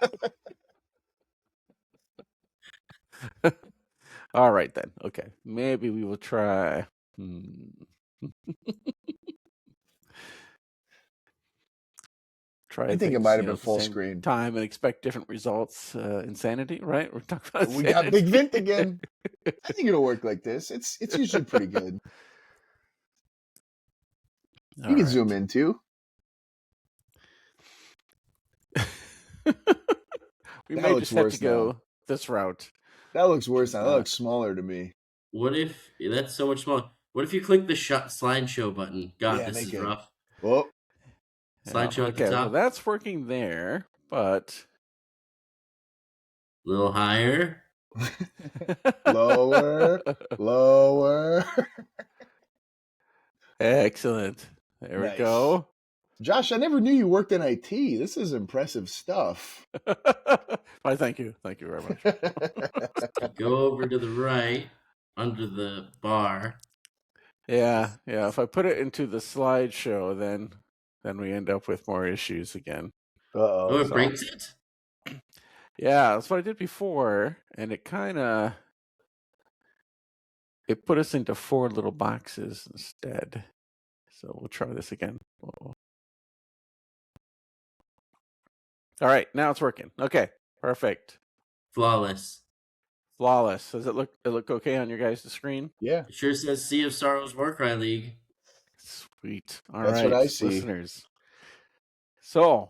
All right, then. Okay. Maybe we will try. I think it might have been full screen. Time and expect different results. Insanity, right? We're talking about We got Big Vint again. I think it'll work like this. It's usually pretty good. You can zoom in too. We may just have to go this route. That looks worse now. That looks smaller to me. What if that's so much smaller? What if you click the slideshow button? God, this is rough. Oh. Slideshow at the top. Well, that's working there, but a little higher. Lower. Excellent. There we go. Josh, I never knew you worked in IT. This is impressive stuff. Why, thank you. Thank you very much. Go over to the right under the bar. Yeah. If I put it into the slideshow, then we end up with more issues again. Uh-oh. It breaks it? Yeah, that's what I did before, and it put us into 4 little boxes instead. So we'll try this again. Uh-oh. All right, now it's working. Okay, perfect. Flawless. Does it look okay on your guys' screen? Yeah. It sure says Sea of Sorrows Warcry League. Sweet. All That's right, what I see. listeners. So,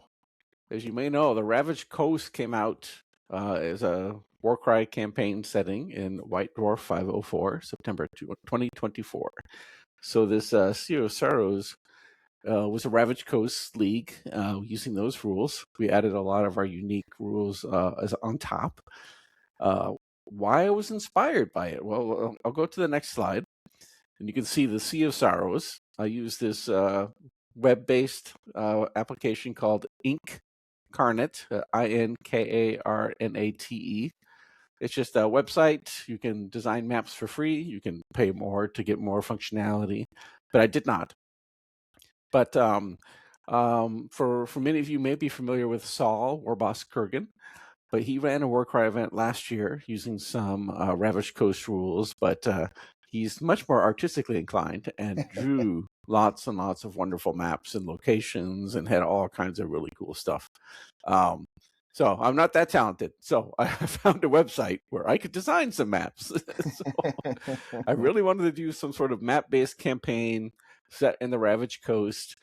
as you may know, the Ravaged Coast came out as a Warcry campaign setting in White Dwarf 504, September 2024. So this Sea of Sorrows was a Ravaged Coast League using those rules. We added a lot of our unique rules as on top. Why I was inspired by it? Well, I'll go to the next slide, and you can see the Sea of Sorrows. I use this web-based application called Inkarnate, Inkarnate. It's just a website. You can design maps for free. You can pay more to get more functionality, but I did not. But for many of you may be familiar with Saul, Warboss Kurgan, but he ran a Warcry event last year using some Ravaged Coast rules, but he's much more artistically inclined and drew lots and lots of wonderful maps and locations and had all kinds of really cool stuff. So I'm not that talented. So I found a website where I could design some maps. So I really wanted to do some sort of map-based campaign set in the Ravaged Coast.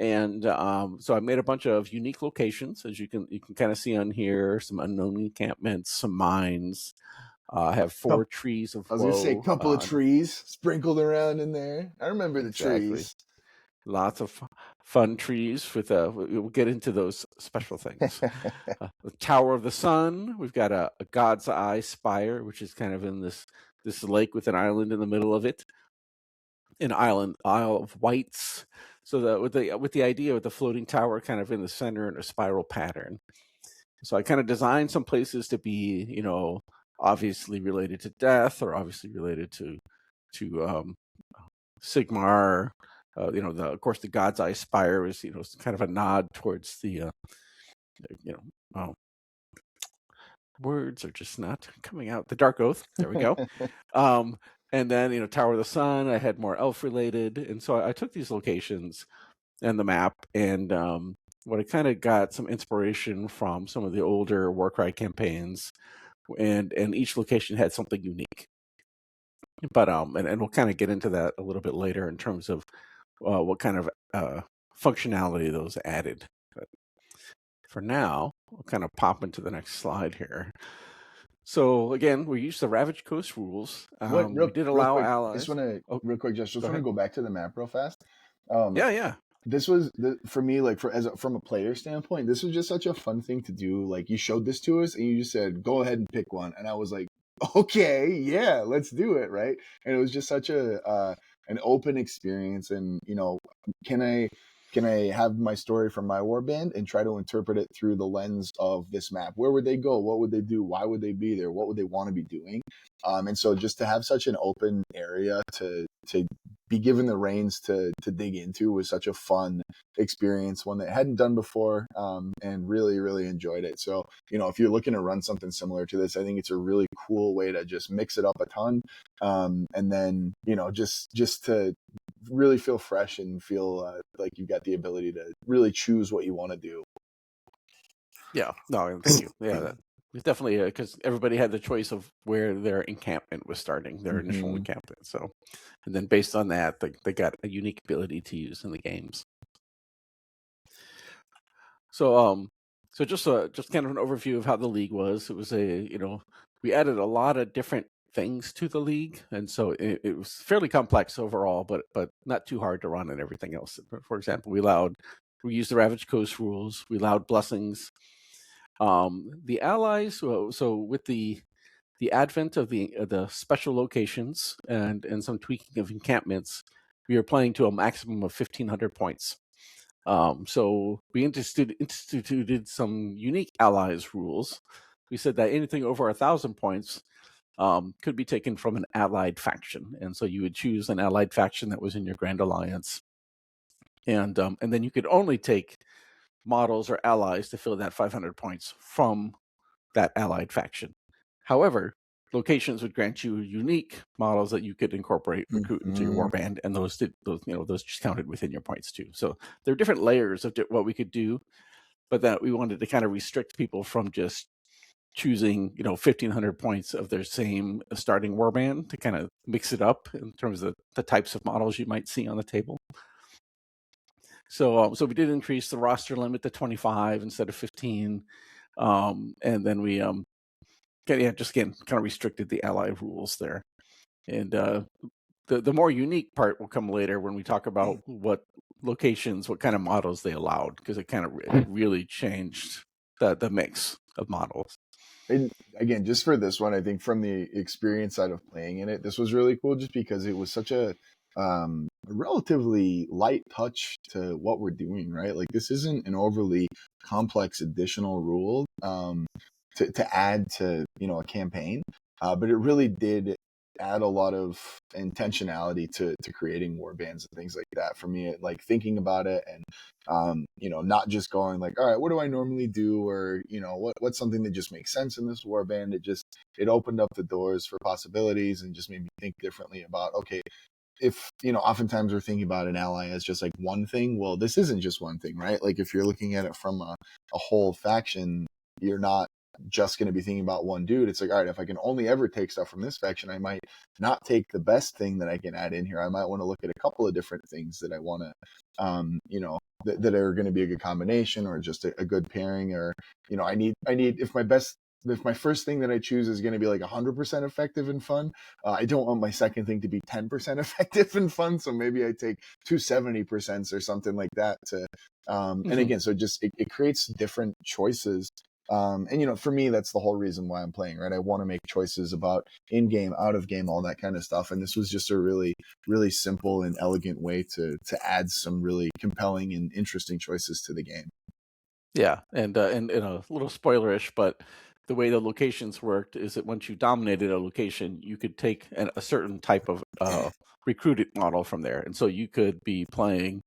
And so I made a bunch of unique locations, as you can kind of see on here, some unknown encampments, some mines. I have 4 trees of woe. I was going to say a couple of trees sprinkled around in there. I remember the trees. Lots of fun trees with we'll get into those special things. The Tower of the Sun. We've got a God's Eye spire, which is kind of in this this lake with an island in the middle of it, an Isle of Whites. So that with the idea of the floating tower kind of in the center in a spiral pattern. So I kind of designed some places to be, obviously related to death or obviously related to Sigmar. Of course, the God's Eye Spire is, kind of a nod towards the, words are just not coming out. The Dark Oath. There we go. And then, Tower of the Sun, I had more elf related. And so I took these locations and the map, and what I kind of got some inspiration from some of the older Warcry campaigns, and each location had something unique. But and we'll kind of get into that a little bit later in terms of what kind of functionality those added. But for now, we'll kind of pop into the next slide here. So again, we used the Ravaged Coast rules. We did allow allies. Just want to real quick, just want to go back to the map real fast. Yeah. This was for me, like from a player standpoint, this was just such a fun thing to do. Like, you showed this to us and you just said, go ahead and pick one. And I was like, okay, yeah, let's do it. Right. And it was just such an open experience. And, can I have my story from my warband and try to interpret it through the lens of this map? Where would they go? What would they do? Why would they be there? What would they want to be doing? And so just to have such an open area to be given the reins to dig into was such a fun experience, one that I hadn't done before, and really, really enjoyed it. So, if you're looking to run something similar to this, I think it's a really cool way to just mix it up a ton. And then, just to really feel fresh and feel like you've got the ability to really choose what you want to do. Yeah, no, thank you. Yeah, it's definitely because everybody had the choice of where their encampment was starting, their initial encampment. So, and then based on that, they got a unique ability to use in the games. So, just kind of an overview of how the league was. It was we added a lot of different things to the league, and so it was fairly complex overall, but not too hard to run and everything else. For example, we used the Ravaged Coast rules. We allowed blessings. The allies, so with the advent of the special locations and some tweaking of encampments, we were playing to a maximum of 1,500 points. So we instituted some unique allies rules. We said that anything over 1,000 points could be taken from an allied faction, and so you would choose an allied faction that was in your Grand Alliance, and then you could only take models or allies to fill that 500 points from that allied faction. However, locations would grant you unique models that you could recruit into your warband, and those just counted within your points too. So there are different layers of what we could do, but that we wanted to kind of restrict people from just choosing 1,500 points of their same starting warband to kind of mix it up in terms of the types of models you might see on the table. So we did increase the roster limit to 25 instead of 15, and then we just again kind of restricted the ally rules there. And the more unique part will come later when we talk about what locations, what kind of models they allowed, because it kind of really changed the mix of models. And again, just for this one, I think from the experience side of playing in it, this was really cool just because it was such a relatively light touch to what we're doing, right? Like, this isn't an overly complex additional rule to add to a campaign, but it really did add a lot of intentionality to creating war bands and things like that. For me, like thinking about it and not just going like, all right, what do I normally do, or what's something that just makes sense in this war band. It opened up the doors for possibilities and just made me think differently about, okay, if oftentimes we're thinking about an ally as just like one thing. Well, this isn't just one thing, right? Like, if you're looking at it from a whole faction, you're not just going to be thinking about one dude. It's like, all right, if I can only ever take stuff from this faction, I might not take the best thing that I can add in here. I might want to look at a couple of different things that I want to that are going to be a good combination, or just a good pairing, or I need if my first thing that I choose is going to be like 100% effective and fun, I don't want my second thing to be 10% effective and fun. So maybe I take 270% or something like that to, and again, so just it creates different choices And for me, that's the whole reason why I'm playing, right? I want to make choices about in game, out of game, all that kind of stuff. And this was just a really, really simple and elegant way to add some really compelling and interesting choices to the game. Yeah, and a little spoilerish, but the way the locations worked is that once you dominated a location, you could take a certain type of recruited model from there, and so you could be playing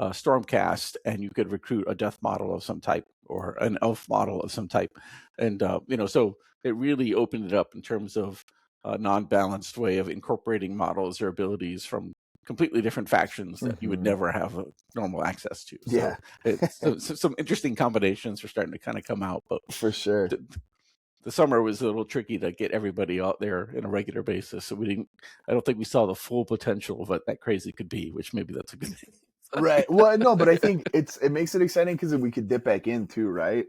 Stormcast, and you could recruit a death model of some type or an elf model of some type, and so it really opened it up in terms of a non-balanced way of incorporating models or abilities from completely different factions that you would never have a normal access to. Yeah. So some interesting combinations are starting to kind of come out, but For sure. the summer was a little tricky to get everybody out there in a regular basis. So I don't think we saw the full potential of what that crazy could be, which maybe that's a good thing. Right. Well, no, but I think it makes it exciting because we could dip back in too, right?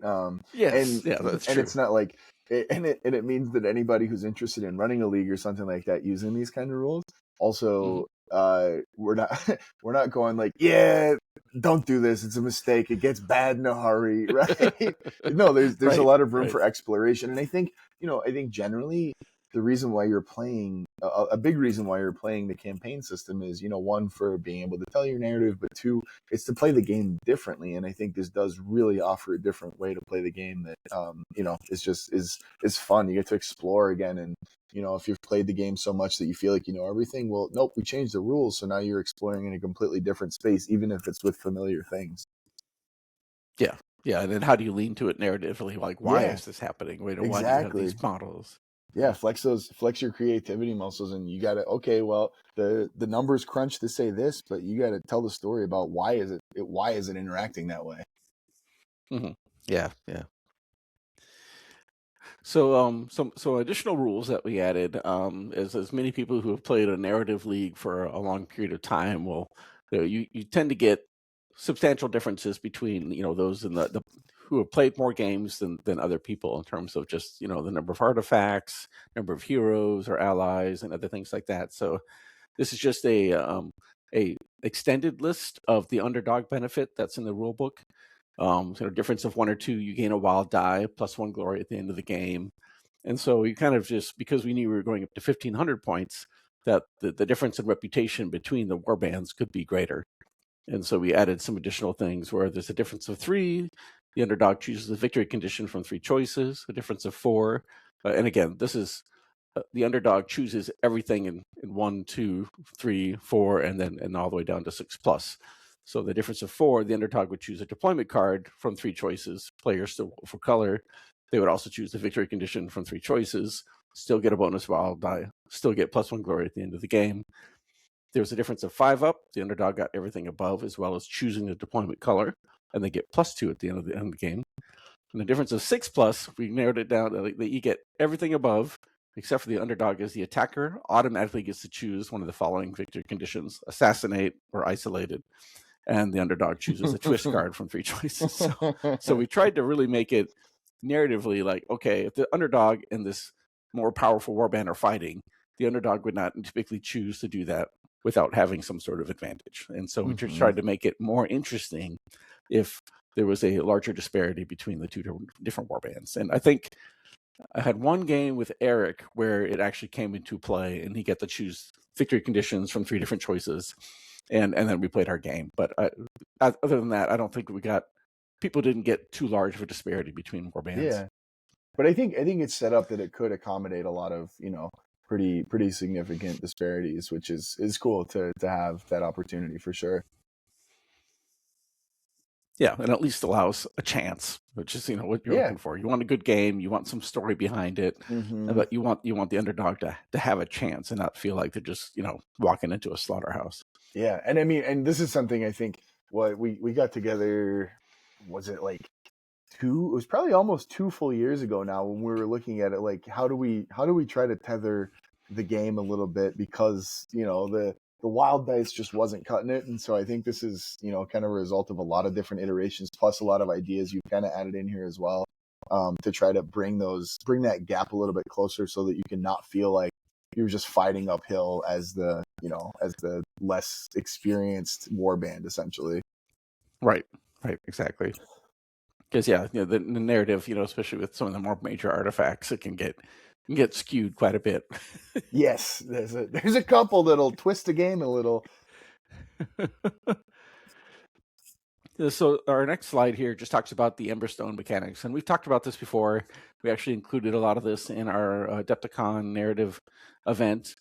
Yes, yeah, that's and true. it's not like it means that anybody who's interested in running a league or something like that using these kind of rules also we're not going like, yeah, don't do this, it's a mistake, it gets bad in a hurry, right? No, there's Right, a lot of room right. for exploration, and I think generally the reason why you're playing a big reason why you're playing the campaign system is one, for being able to tell your narrative, but two, it's to play the game differently. And I think this does really offer a different way to play the game that is fun. You get to explore again, and if you've played the game so much that you feel like you know everything, well, nope, we changed the rules, so now you're exploring in a completely different space, even if it's with familiar things. Yeah, and then how do you lean to it narratively? Like, why is this happening? Why do you have these models? Yeah, flex your creativity muscles, and you got to, okay, well, the numbers crunch to say this, but you got to tell the story about why is it interacting that way. Yeah. So so additional rules that we added is, as many people who have played a narrative league for a long period of time will, you tend to get substantial differences between those in the who have played more games than other people in terms of just the number of artifacts, number of heroes or allies, and other things like that. So this is just a extended list of the underdog benefit that's in the rule book. Difference of 1 or 2, you gain a wild die plus 1 glory at the end of the game. And so you kind of just, because we knew we were going up to 1,500 points, that the difference in reputation between the warbands could be greater. And so we added some additional things where there's a difference of 3, the underdog chooses the victory condition from 3 choices, a difference of 4. And again, this is the underdog chooses everything in 1, 2, 3, 4, and all the way down to 6+. So the difference of 4, the underdog would choose a deployment card from 3 choices. Players still for color. They would also choose the victory condition from 3 choices, still get a bonus wild die, still get +1 glory at the end of the game. There was a difference of 5 up. The underdog got everything above, as well as choosing the deployment color, and they get +2 at the end of the game. And the difference of 6+, we narrowed it down that you get everything above, except for the underdog, as the attacker automatically gets to choose one of the following victory conditions: assassinate or isolated. And the underdog chooses a twist card from 3 choices. So we tried to really make it narratively like, okay, if the underdog and this more powerful warband are fighting, the underdog would not typically choose to do that without having some sort of advantage. And so we just tried to make it more interesting if there was a larger disparity between the 2 different warbands. And I think I had one game with Eric where it actually came into play, and he got to choose victory conditions from 3 different choices, and then we played our game. But other than that, I don't think people didn't get too large of a disparity between warbands. Yeah, but I think it's set up that it could accommodate a lot of pretty significant disparities, which is cool to have that opportunity for sure. Yeah, and at least allows a chance, which is what you're looking for. You want a good game, you want some story behind it, but you want the underdog to have a chance and not feel like they're just walking into a slaughterhouse. Yeah, and I mean, and this is something I think what we got together, was it like it was probably almost 2 full years ago now, when we were looking at it like, how do we try to tether the game a little bit, because the wild dice just wasn't cutting it. And so I think this is kind of a result of a lot of different iterations, plus a lot of ideas you've kind of added in here as well, to try to bring that gap a little bit closer, so that you can not feel like you're just fighting uphill as the less experienced warband, essentially. Right, exactly. Because the narrative, especially with some of the more major artifacts, it can get skewed quite a bit. Yes, there's a couple that'll twist the game a little. So our next slide here just talks about the Emberstone mechanics, and we've talked about this before. We actually included a lot of this in our Adepticon narrative event,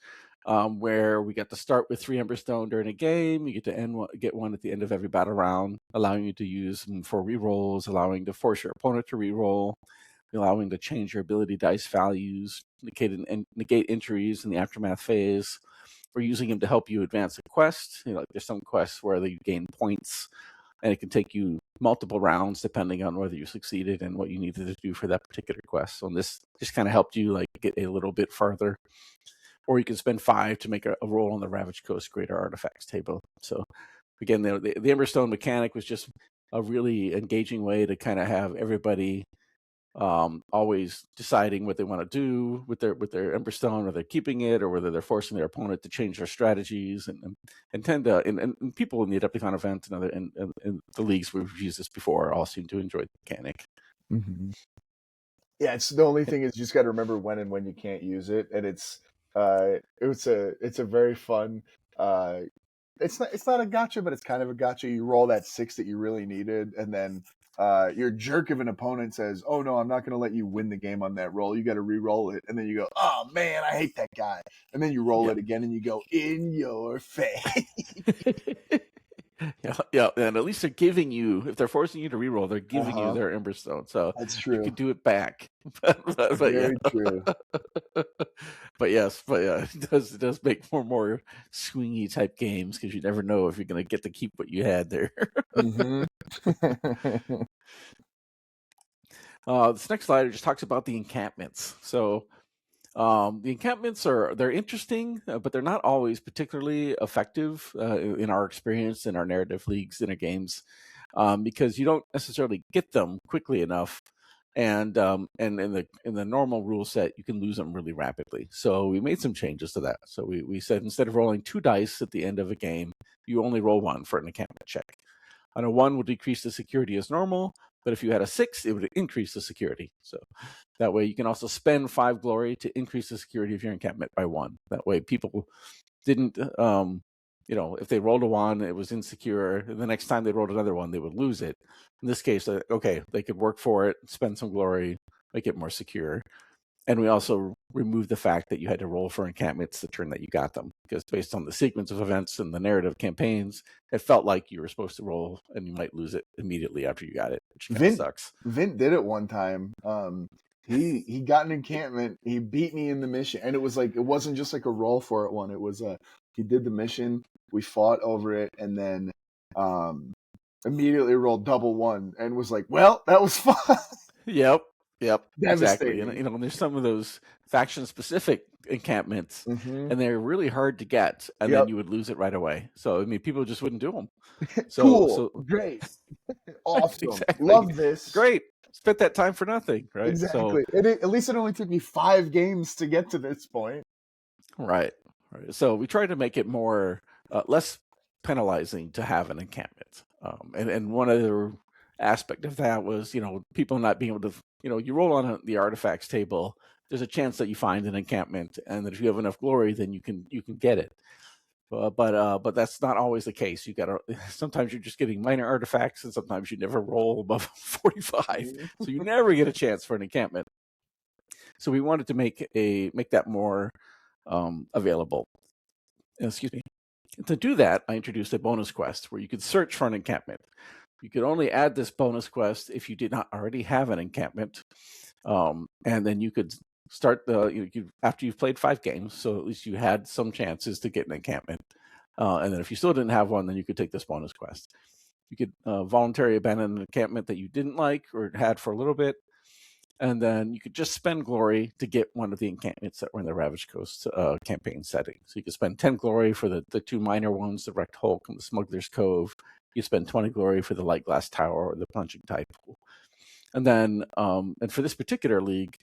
where we get to start with 3 Emberstone during a game. You get to get one at the end of every battle round, allowing you to use them for rerolls, allowing to force your opponent to reroll, allowing to change your ability dice values, negate injuries in the aftermath phase. We're using them to help you advance a quest. Like there's some quests where you gain points, and it can take you multiple rounds depending on whether you succeeded and what you needed to do for that particular quest. So this just kind of helped you get a little bit farther. Or you can spend 5 to make a roll on the Ravaged Coast Greater Artifacts table. So again, the Emberstone mechanic was just a really engaging way to kind of have everybody always deciding what they want to do with their Emberstone, whether they're keeping it or whether they're forcing their opponent to change their strategies, and tend to and people in the Adepticon event and other and the leagues we've used this before all seem to enjoy the mechanic. Mm-hmm. Yeah, it's the only thing is you just got to remember when and when you can't use it, and it's a very fun. It's not a gotcha, but it's kind of a gotcha. You roll that 6 that you really needed, and then your jerk of an opponent says, "Oh no, I'm not going to let you win the game on that roll. You got to re-roll it." And then you go, "Oh man, I hate that guy." And then you roll it again, and you go, "In your face." Yeah, and at least they're giving you, if they're forcing you to re-roll, they're giving you their Emberstone, so that's true. You can do it back. but very true. But yes, it does make more swingy type games because you never know if you're going to get to keep what you had there. Mm-hmm. This next slide just talks about the encampments. So the encampments they're interesting, but they're not always particularly effective in our experience in our narrative leagues, in our games, because you don't necessarily get them quickly enough. And in the normal rule set, you can lose them really rapidly. So we made some changes to that. So we said instead of rolling 2 dice at the end of a game, you only roll 1 for an encampment check. And a 1 would decrease the security as normal, but if you had a 6, it would increase the security. So that way you can also spend 5 glory to increase the security of your encampment by 1. That way people didn't if they rolled a 1, it was insecure. And the next time they rolled another 1, they would lose it. In this case, they could work for it, spend some glory, make it more secure. And we also removed the fact that you had to roll for encampments the turn that you got them, because based on the sequence of events and the narrative campaigns, it felt like you were supposed to roll and you might lose it immediately after you got it, which kind of sucks. Vint did it one time. He got an encampment. He beat me in the mission, and it wasn't just like a roll for it one. It was he did the mission. We fought over it, and then immediately rolled double 1 and was like, "Well, that was fun." Yep, exactly. And there's some of those faction-specific encampments, and they're really hard to get, and then you would lose it right away. So people just wouldn't do them. So great, awesome, exactly. Love this. Great. Spent that time for nothing, right? Exactly. At least it only took me 5 games to get to this point. Right. So we tried to make it more less penalizing to have an encampment, and one other aspect of that was people not being able to you roll on the artifacts table. There's a chance that you find an encampment, and that if you have enough glory, then you can get it. But that's not always the case. Sometimes you're just getting minor artifacts, and sometimes you never roll above 45, so you never get a chance for an encampment. So we wanted to make that more available. Excuse me. To do that, I introduced a bonus quest where you could search for an encampment. You could only add this bonus quest if you did not already have an encampment, and then you could start after you've played 5 games, so at least you had some chances to get an encampment. And then if you still didn't have one, then you could take this bonus quest. You could voluntarily abandon an encampment that you didn't like or had for a little bit, and then you could just spend glory to get one of the encampments that were in the Ravaged Coast campaign setting. So you could spend 10 glory for the 2 minor ones, the Wrecked Hulk and the Smuggler's Cove. You spend 20 glory for the Light Glass Tower or the Plunging Tide Pool. And then, and for this particular league,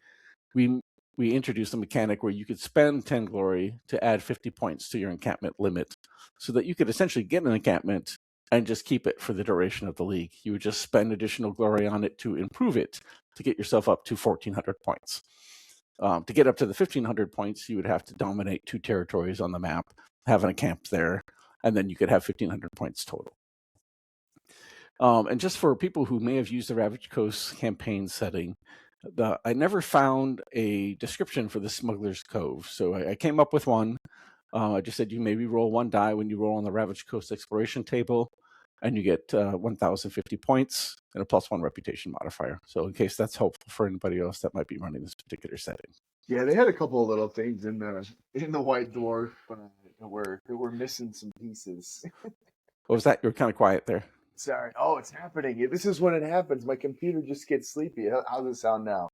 we introduced a mechanic where you could spend 10 glory to add 50 points to your encampment limit, so that you could essentially get an encampment and just keep it for the duration of the league. You would just spend additional glory on it to improve it to get yourself up to 1,400 points. To get up to the 1,500 points, you would have to dominate 2 territories on the map, having a camp there, and then you could have 1,500 points total. And just for people who may have used the Ravaged Coast campaign setting, I never found a description for the Smuggler's Cove. So I came up with one. I just said you maybe roll 1 die when you roll on the Ravaged Coast exploration table, and you get 1,050 points and a +1 reputation modifier. So in case that's helpful for anybody else that might be running this particular setting. Yeah, they had a couple of little things in the White Dwarf that were missing some pieces. What was that? You were kind of quiet there. Sorry. Oh, it's happening. This is when it happens. My computer just gets sleepy. How does it sound now?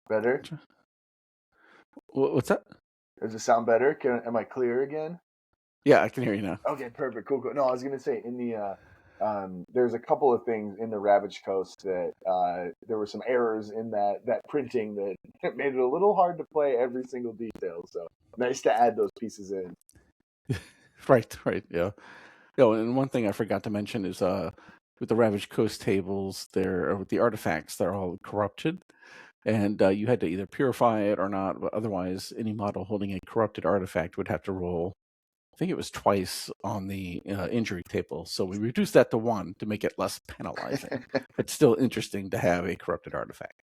Better? What's that? Does it sound better? Am I clear again? Yeah, I can hear you now. Okay, perfect. Cool. No, I was going to say, in the there's a couple of things in the Ravaged Coast that there were some errors in that printing that made it a little hard to play every single detail. So nice to add those pieces in. Right, yeah. And one thing I forgot to mention is with the Ravaged Coast tables, with the artifacts, they're all corrupted, and you had to either purify it or not. But otherwise, any model holding a corrupted artifact would have to roll, I think it was twice on the injury table. So we reduced that to 1 to make it less penalizing. But still interesting to have a corrupted artifact.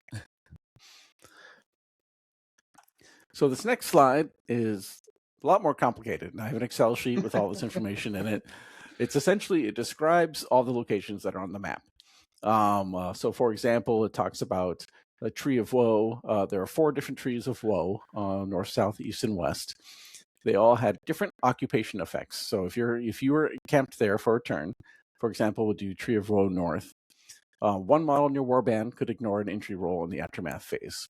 So this next slide is a lot more complicated. And I have an Excel sheet with all this information in it. It's essentially, it describes all the locations that are on the map. So for example, it talks about a tree of woe. There are 4 different trees of woe, north, south, east, and west. They all had different occupation effects. So if you were camped there for a turn, for example, we'll do Tree of Woe North. 1 model in your warband could ignore an injury roll in the aftermath phase.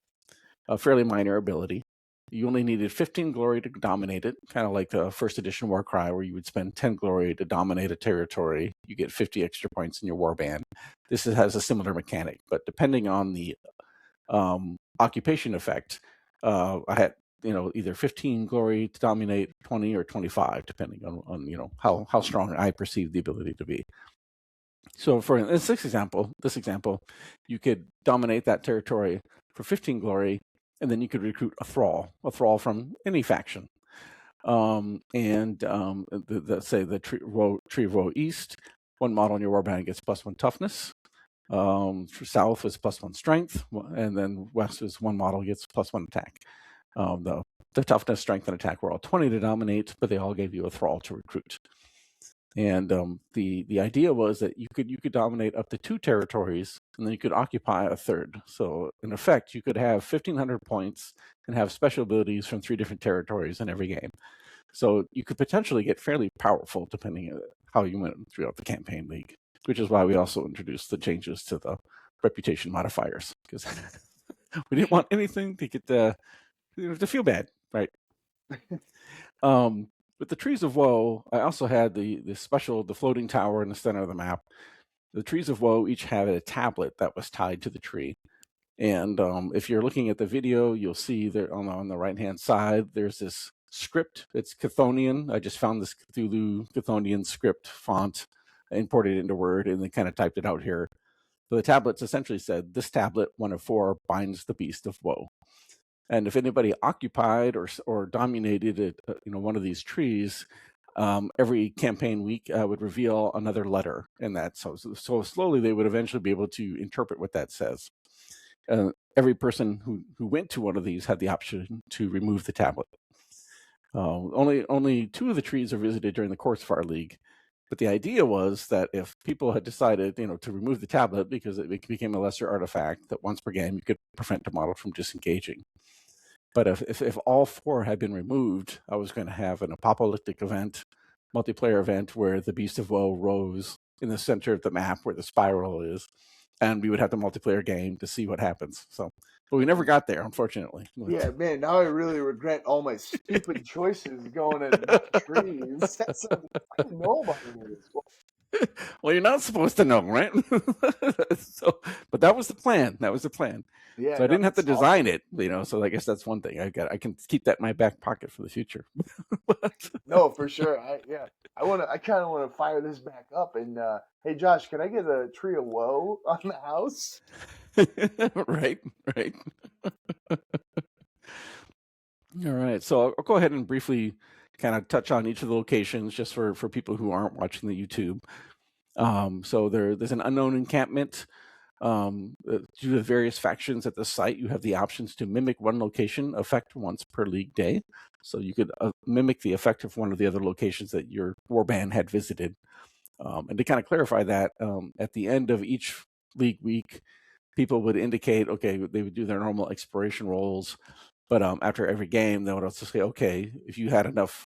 A fairly minor ability. You only needed 15 glory to dominate it, kind of like the first edition Warcry, where you would spend 10 glory to dominate a territory. You get 50 extra points in your warband. This has a similar mechanic, but depending on the occupation effect, I had either 15 glory to dominate, 20 or 25, depending on how strong I perceive the ability to be. So for this example, you could dominate that territory for 15 glory, and then you could recruit a thrall from any faction. Let's say the Tree of Woe East, 1 model in your warband gets +1 toughness. South is +1 strength, and then west is 1 model gets +1 attack. The toughness, strength, and attack were all 20 to dominate, but they all gave you a thrall to recruit. And the idea was that you could dominate up to 2 territories, and then you could occupy a third. So in effect, you could have 1,500 points and have special abilities from 3 different territories in every game. So you could potentially get fairly powerful depending on how you went throughout the campaign league, which is why we also introduced the changes to the reputation modifiers, because we didn't want anything to get to feel bad, right? With the Trees of Woe, I also had the floating tower in the center of the map. The Trees of Woe each had a tablet that was tied to the tree. And if you're looking at the video, you'll see there on the right-hand side, there's this script. It's Chthonian. I just found this Cthulhu Chthonian script font, imported it into Word, and then kind of typed it out here. So the tablets essentially said, this tablet, 1 of 4, binds the Beast of Woe. And if anybody occupied or dominated one of these trees, every campaign week would reveal another letter in that. So slowly they would eventually be able to interpret what that says. Every person who went to one of these had the option to remove the tablet. Only 2 of the trees are visited during the course of our league. But the idea was that if people had decided, to remove the tablet because it became a lesser artifact, that once per game you could prevent a model from disengaging. But if all 4 had been removed, I was going to have an apocalyptic event, multiplayer event, where the Beast of Woe rose in the center of the map where the spiral is, and we would have the multiplayer game to see what happens. But we never got there, unfortunately. Yeah, man, now I really regret all my stupid choices going at trees. I didn't know about this. Well, you're not supposed to know, right? So, but that was the plan. Yeah, So I no, didn't have to that's design awesome. it. So I guess that's one thing. I can keep that in my back pocket for the future. No, for sure. I kind of want to fire this back up. And hey, Josh, can I get a tree of woe on the house? Right, right. All right. So I'll go ahead and briefly kind of touch on each of the locations just for people who aren't watching the YouTube. So there's an unknown encampment. Due to the various factions at the site, you have the options to mimic one location effect once per league day. So you could mimic the effect of one of the other locations that your warband had visited. And to kind of clarify that, at the end of each league week, people would indicate, okay, they would do their normal exploration rolls, but after every game, they would also say, okay, if you had enough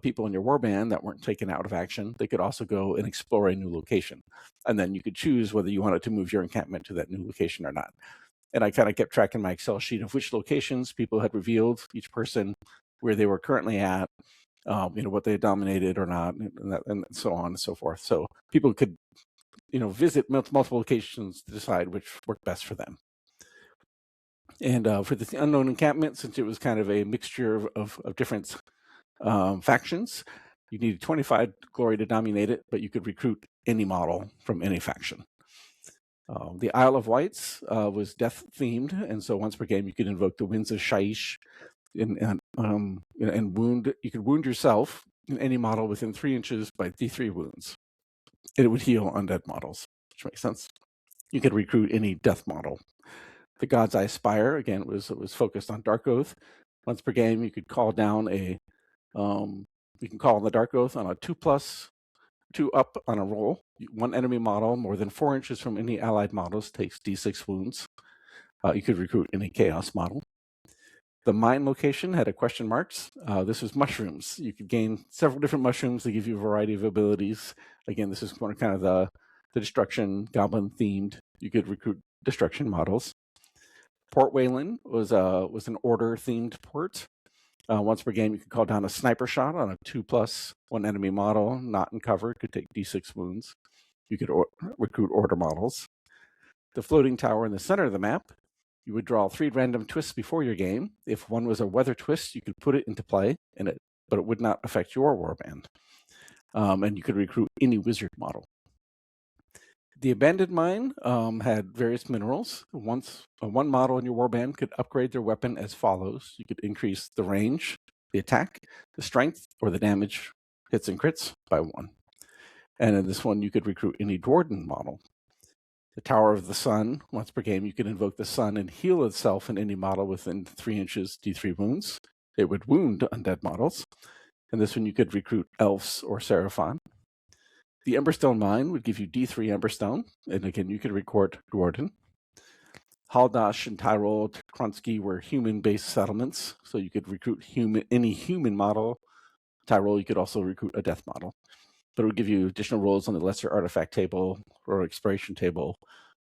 people in your warband that weren't taken out of action, they could also go and explore a new location. And then you could choose whether you wanted to move your encampment to that new location or not. And I kind of kept track in my Excel sheet of which locations people had revealed, each person where they were currently at, what they had dominated or not, and so on and so forth. So people could, visit multiple locations to decide which worked best for them. And for the unknown encampment, since it was kind of a mixture of different factions, you needed 25 glory to dominate it, but you could recruit any model from any faction. The Isle of Wights was death themed, and so once per game you could invoke the Winds of Shaish and wound. You could wound yourself in any model within 3 inches by D3 wounds. It would heal undead models, which makes sense. You could recruit any death model. The God's Eye Spire, again, was focused on Dark Oath. Once per game, you could call down you can call on the Dark Oath on a 2+, 2 up on a roll. One enemy model more than 4 inches from any allied models takes D6 wounds. You could recruit any Chaos model. The mine location had a question marks. This was mushrooms. You could gain several different mushrooms that give you a variety of abilities. Again, this is kind of the destruction goblin themed. You could recruit destruction models. Port Wayland was an order themed port. Once per game, you could call down a sniper shot on a 2+, 1 enemy model not in cover. Could take D6 wounds. You could recruit order models. The floating tower in the center of the map. You would draw 3 random twists before your game. If one was a weather twist, you could put it into play, but it would not affect your warband. And you could recruit any wizard model. The abandoned mine had various minerals. One model in your warband could upgrade their weapon as follows. You could increase the range, the attack, the strength, or the damage, hits and crits by 1. And in this one, you could recruit any Dwarden model. The Tower of the Sun, once per game, you could invoke the sun and heal itself in any model within 3 inches, D3 wounds. It would wound undead models. And this one, you could recruit elves or Seraphon. The Emberstone Mine would give you D3 Emberstone, and again, you could record Dwarden. Haldash and Tyrol, Kronsky were human-based settlements, so you could recruit any human model. Tyrol, you could also recruit a death model. But it would give you additional rolls on the lesser artifact table or exploration table.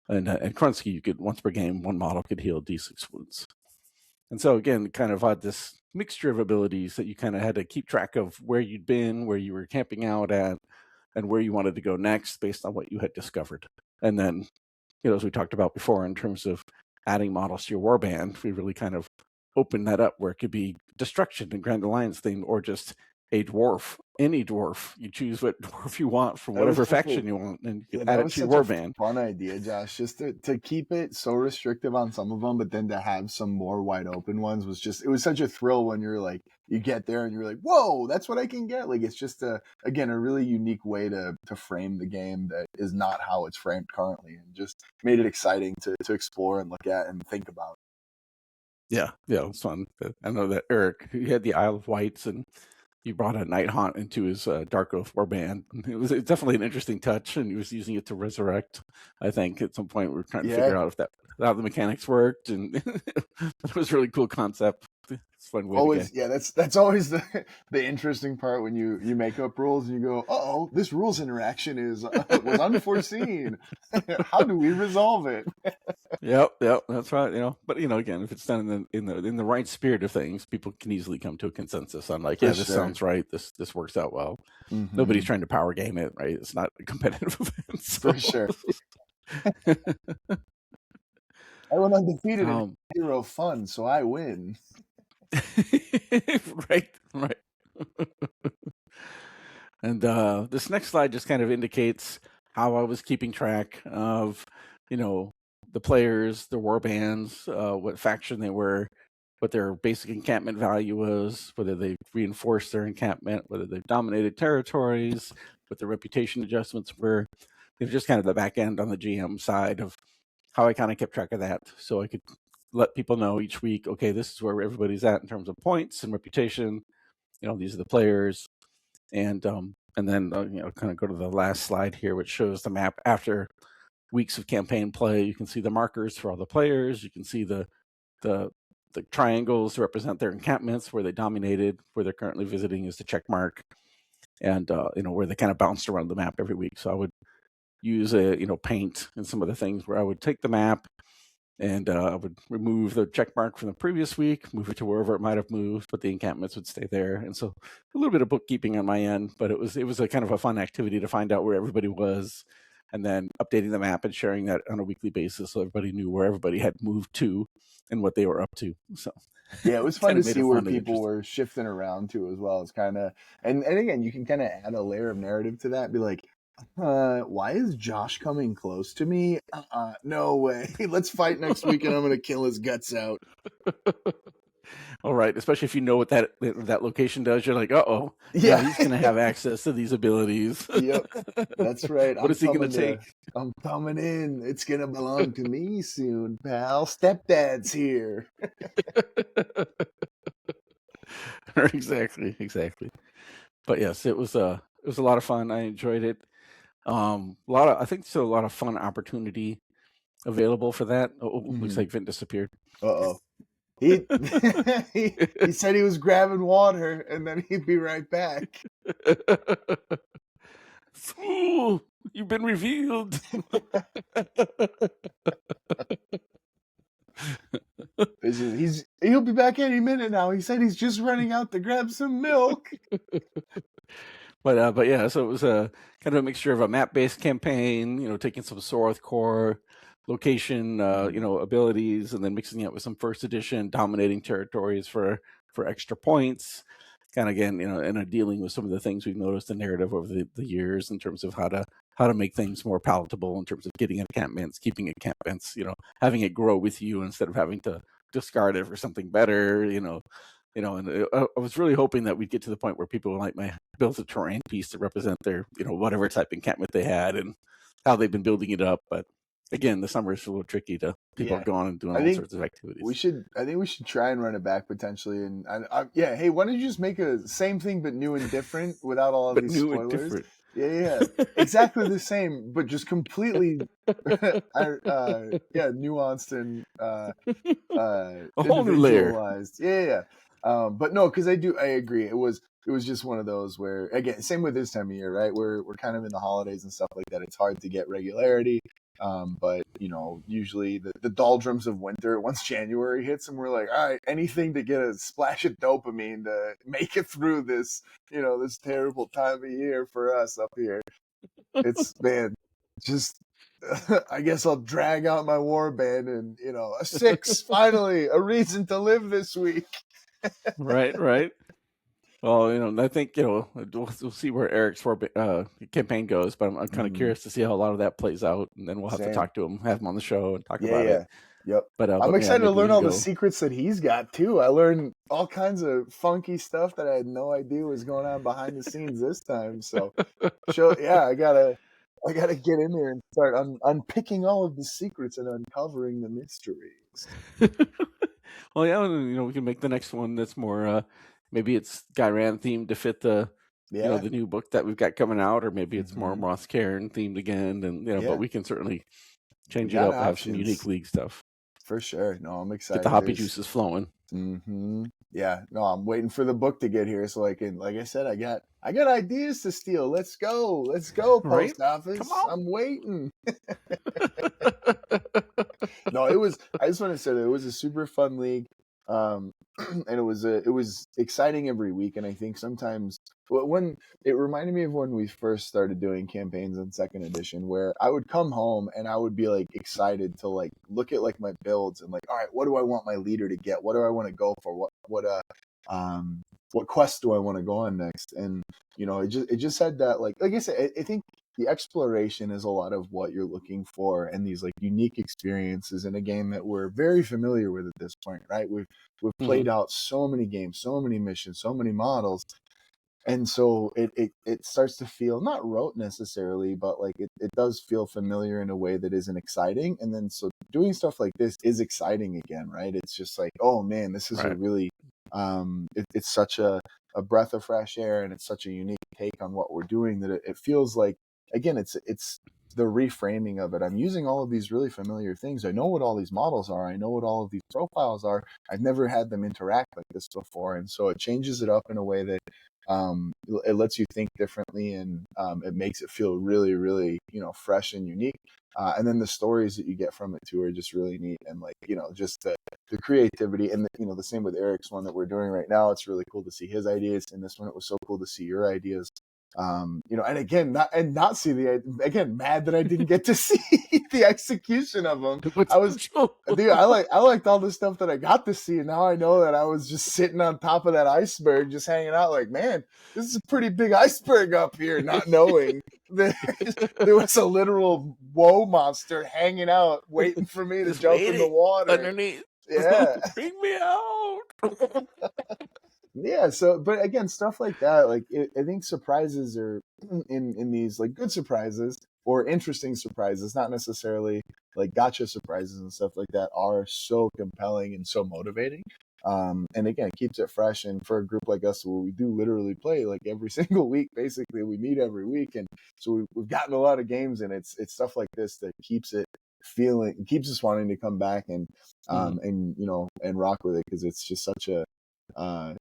And Kronsky, you could, once per game, one model could heal D6 wounds. And so again, kind of had this mixture of abilities that you kind of had to keep track of where you'd been, where you were camping out at, and where you wanted to go next based on what you had discovered. And then, as we talked about before, in terms of adding models to your warband, we really kind of opened that up where it could be destruction and Grand Alliance theme, or just a dwarf, any dwarf. You choose what dwarf you want from whatever faction you want, and you can add it to your warband. Fun idea, Josh. Just to keep it so restrictive on some of them, but then to have some more wide open ones it was such a thrill when you're like, you get there and you're like, whoa, that's what I can get. Like, it's just a really unique way to frame the game that is not how it's framed currently, and just made it exciting to explore and look at and think about. Yeah, it was fun. I know that Eric, he had the Isle of Wights, and he brought a Night Haunt into his Dark Oath warband. It's definitely an interesting touch, and he was using it to resurrect. I think at some point we were trying to figure out how the mechanics worked, and it was a really cool concept. it's a fun way Always, to go. yeah. That's always the interesting part when you make up rules and you go, oh, this rules interaction was unforeseen. How do we resolve it? Yep, that's right. But again, if it's done in the right spirit of things, people can easily come to a consensus on like, For yeah, this sure. sounds right. This works out well. Mhm. Nobody's trying to power game it, right? It's not a competitive event. So. For sure. I went undefeated in hero fun, so I win. Right. And this next slide just kind of indicates how I was keeping track of, the players, the war bands, what faction they were, what their basic encampment value was, whether they reinforced their encampment, whether they've dominated territories, what their reputation adjustments were. Just kind of the back end on the GM side of how I kind of kept track of that, so I could let people know each week, okay, this is where everybody's at in terms of points and reputation. These are the players, and then kind of go to the last slide here, which shows the map after weeks of campaign play. You can see the markers for all the players. You can see the triangles to represent their encampments, where they dominated, where they're currently visiting is the check mark, and where they kind of bounced around the map every week. So I would use paint and some of the things where I would take the map and I would remove the check mark from the previous week, move it to wherever it might have moved, but the encampments would stay there. And so a little bit of bookkeeping on my end, but it was a kind of a fun activity to find out where everybody was, and then updating the map and sharing that on a weekly basis so everybody knew where everybody had moved to and what they were up to. So yeah, it was fun to see where people were shifting around to as well. It's kind of, and again, you can kind of add a layer of narrative to that. Be like, why is Josh coming close to me? No way. Let's fight next week and I'm going to kill his guts out. All right, especially if you know what that location does, you're like, uh-oh, yeah, he's going to have access to these abilities. Yep, that's right. What is he going to take? I'm coming in. It's going to belong to me soon, pal. Stepdad's here. Exactly. But yes, it was a lot of fun. I enjoyed it. I think there's a lot of fun opportunity available for that. Looks like Vin disappeared. Uh-oh. He said he was grabbing water and then he'd be right back. Fool, you've been revealed. He'll be back any minute now. He said he's just running out to grab some milk. But yeah, so it was a kind of a mixture of a map-based campaign, taking some Soroth core location, abilities, and then mixing it with some first edition dominating territories for extra points. Kind of again, and dealing with some of the things we've noticed in narrative over the years in terms of how to make things more palatable in terms of getting encampments, keeping encampments, having it grow with you instead of having to discard it for something better, and I was really hoping that we'd get to the point where people might build a terrain piece to represent their, whatever type encampment they had and how they've been building it up. But again, the summer is a little tricky to people going and doing all sorts of activities. I think we should try and run it back potentially. And hey, why don't you just make a same thing but new and different without all of these spoilers? Yeah, exactly the same, but just completely nuanced and a whole new layer. Yeah. But no, because I agree. It was just one of those where, again, same with this time of year, right? We're kind of in the holidays and stuff like that. It's hard to get regularity. But usually the doldrums of winter, once January hits and we're like, all right, anything to get a splash of dopamine to make it through this, this terrible time of year for us up here. It's, man, just, I guess I'll drag out my war band and, a 6, finally, a reason to live this week. Right. Well, I think we'll see where Eric's campaign goes, but I'm kind of curious to see how a lot of that plays out, and then we'll have to talk to him, have him on the show, and talk about it. Yep. But I'm excited to learn all the secrets that he's got too. I learned all kinds of funky stuff that I had no idea was going on behind the scenes this time. So, I gotta get in there and start unpicking all of the secrets and uncovering the mysteries. Well, yeah, we can make the next one that's more. Maybe it's Gyran themed to fit the the new book that we've got coming out, or maybe it's more Moss Cairn themed again, and but we can certainly change it up, have some unique league stuff. For sure. No, I'm excited. Get the hoppy juices flowing. Yeah. No, I'm waiting for the book to get here so I can, like I said, I got ideas to steal. Let's go. Let's go, Right? post office. Come on. I'm waiting. No, I just want to say that it was a super fun league. And it was exciting every week. And I think sometimes when it reminded me of when we first started doing campaigns in second edition, where I would come home and I would be like excited to like look at like my builds and like, all right, what do I want my leader to get? What do I want to go for? What quest do I want to go on next? And it just had that like I said, I think the exploration is a lot of what you're looking for, and these like unique experiences in a game that we're very familiar with at this point, right? We've played out so many games, so many missions, so many models, and so it starts to feel not rote necessarily, but like it does feel familiar in a way that isn't exciting. And then so doing stuff like this is exciting again, right? It's just like, oh man, this is a really it's such a breath of fresh air, and it's such a unique take on what we're doing that it feels like, again, it's the reframing of it. I'm using all of these really familiar things. I know what all these models are. I know what all of these profiles are. I've never had them interact like this before. And so it changes it up in a way that it lets you think differently, and it makes it feel really, really, fresh and unique. And then the stories that you get from it too are just really neat. And like, just the creativity, and the same with Eric's one that we're doing right now. It's really cool to see his ideas. And this one, it was so cool to see your ideas. And again, not see mad that I didn't get to see the execution of them. I liked all the stuff that I got to see. And now I know that I was just sitting on top of that iceberg, just hanging out like, man, this is a pretty big iceberg up here, not knowing that there was a literal woe monster hanging out, waiting for me to jump in the water. Underneath. Yeah. Bring me out. Yeah, so but again, stuff like that, like I think surprises are in these like good surprises or interesting surprises, not necessarily like gotcha surprises and stuff like that, are so compelling and so motivating. And again, it keeps it fresh. And for a group like us, where we do literally play like every single week, basically, we meet every week, and so we've gotten a lot of games, and it's stuff like this that keeps us wanting to come back and rock with it, because it's just such a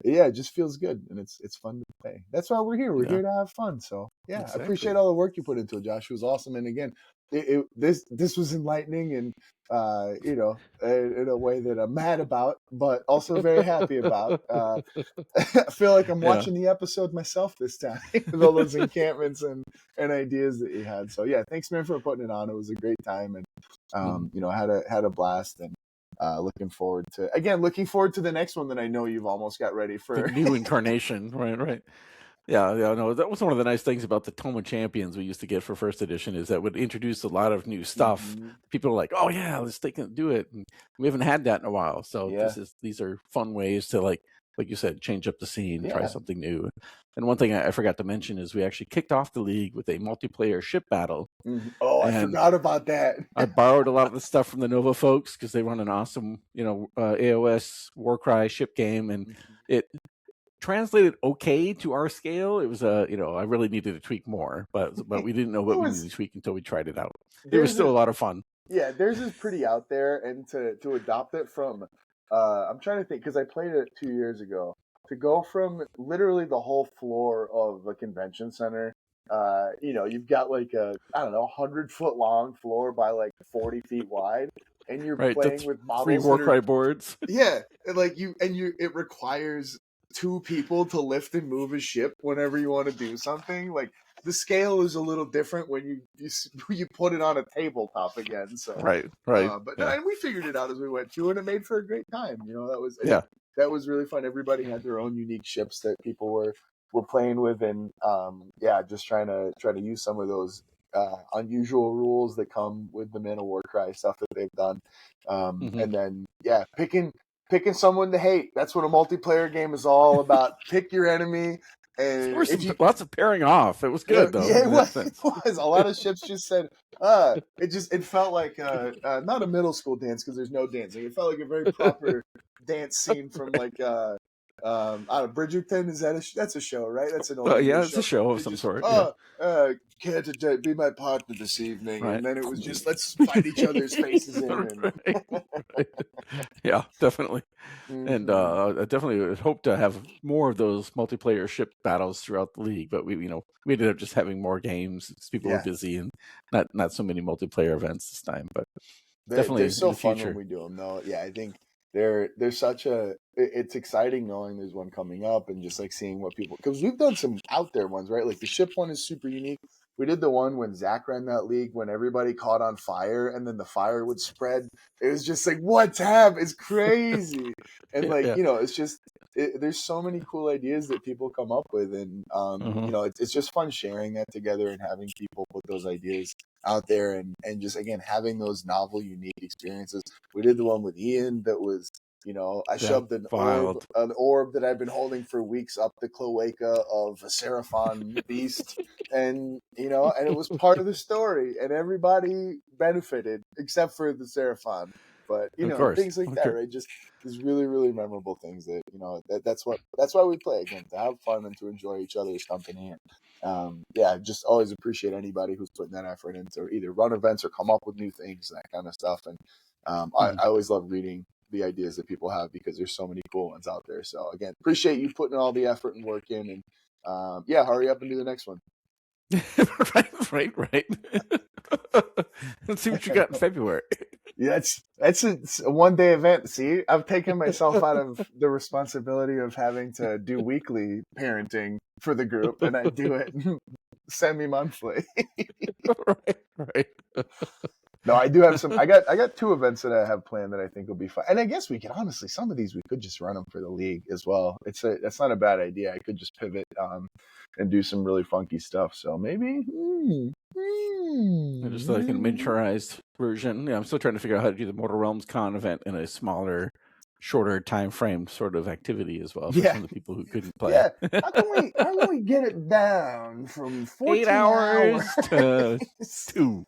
it just feels good, and it's fun to play. That's why we're here. We're here to have fun. So exactly. I appreciate all the work you put into it, Josh. It was awesome. And again, this was enlightening, and in a way that I'm mad about, but also very happy about. I feel like I'm watching the episode myself this time with all those encampments and ideas that you had. So thanks, man, for putting it on. It was a great time, and I had a blast, and looking forward to the next one that I know you've almost got ready for. The new incarnation. Right. Yeah, no, that was one of the nice things about the Toma Champions we used to get for first edition, is that would introduce a lot of new stuff. People are like, oh yeah, let's do it. And we haven't had that in a while. So these are fun ways to like you said, change up the scene, try something new. And one thing I forgot to mention is we actually kicked off the league with a multiplayer ship battle. Oh, I forgot about that. I borrowed a lot of the stuff from the Nova folks, because they run an awesome, AOS Warcry ship game, and it translated okay to our scale. It was I really needed to tweak more, but we didn't know what we needed to tweak until we tried it out. It was still a lot of fun. Yeah, theirs is pretty out there, and to adopt it from I'm trying to think, because I played it 2 years ago, to go from literally the whole floor of a convention center. You've got like a 100-foot long floor by like 40 feet wide, and you're playing with models, 3 Warcry boards. Yeah, it requires 2 people to lift and move a ship whenever you want to do something. Like, the scale is a little different when you put it on a tabletop again. So right. And we figured it out as we went through, and it made for a great time. That was really fun. Everybody had their own unique ships that people were playing with, and just trying to use some of those unusual rules that come with the Man of Warcry stuff that they've done, and then picking someone to hate. That's what a multiplayer game is all about. Pick your enemy. And there was lots of pairing off. It was good, though. Yeah, it was. A lot of ships just said, it felt like not a middle school dance, because there's no dancing. It felt like a very proper dance scene from like I don't know, Bridgerton, is that that's a show, right? That's an old Yeah, English it's a show of some sort. Can't be my partner this evening, Right. and then it was just let's fight each other's faces in. And... Right. Yeah, definitely. And I definitely would hope to have more of those multiplayer ship battles throughout the league. But we ended up just having more games. People were busy and not so many multiplayer events this time. But definitely, they're so in the fun future. when we do them, though. Yeah, I think they're such a. It's exciting knowing there's one coming up and just like seeing what people, because we've done some out there ones, right? Like the ship one is super unique. We did the one when Zach ran that league when everybody caught on fire and then the fire would spread. It was just like, what's happening? It's crazy. And like, it's just, there's so many cool ideas that people come up with. And, it's just fun sharing that together and having people put those ideas out there and just, again, having those novel, unique experiences. We did the one with Ian that was, I shoved an orb that I've been holding for weeks up the cloaca of a Seraphon beast. And, and it was part of the story and everybody benefited except for the Seraphon. But, things like that, right? Just these really, really memorable things that, that's why we play, again, to have fun and to enjoy each other's company. And, just always appreciate anybody who's putting that effort into either run events or come up with new things, that kind of stuff. And I always love reading the ideas that people have because there's so many cool ones out there. So again, appreciate you putting all the effort and work in, and hurry up and do the next one. right. Let's see what you got in February. Yeah, that's a one-day event. See, I've taken myself out of the responsibility of having to do weekly parenting for the group, and I do it semi-monthly. Right. No, I do have some. I got 2 events that I have planned that I think will be fun. And I guess we could honestly, some of these we could just run them for the league as well. That's not a bad idea. I could just pivot and do some really funky stuff. So maybe just like a miniaturized version. Yeah, I'm still trying to figure out how to do the Mortal Realms Con event in a smaller, shorter time frame sort of activity as well for some of the people who couldn't play. Yeah, how can we get it down from 14 8 hours to 2?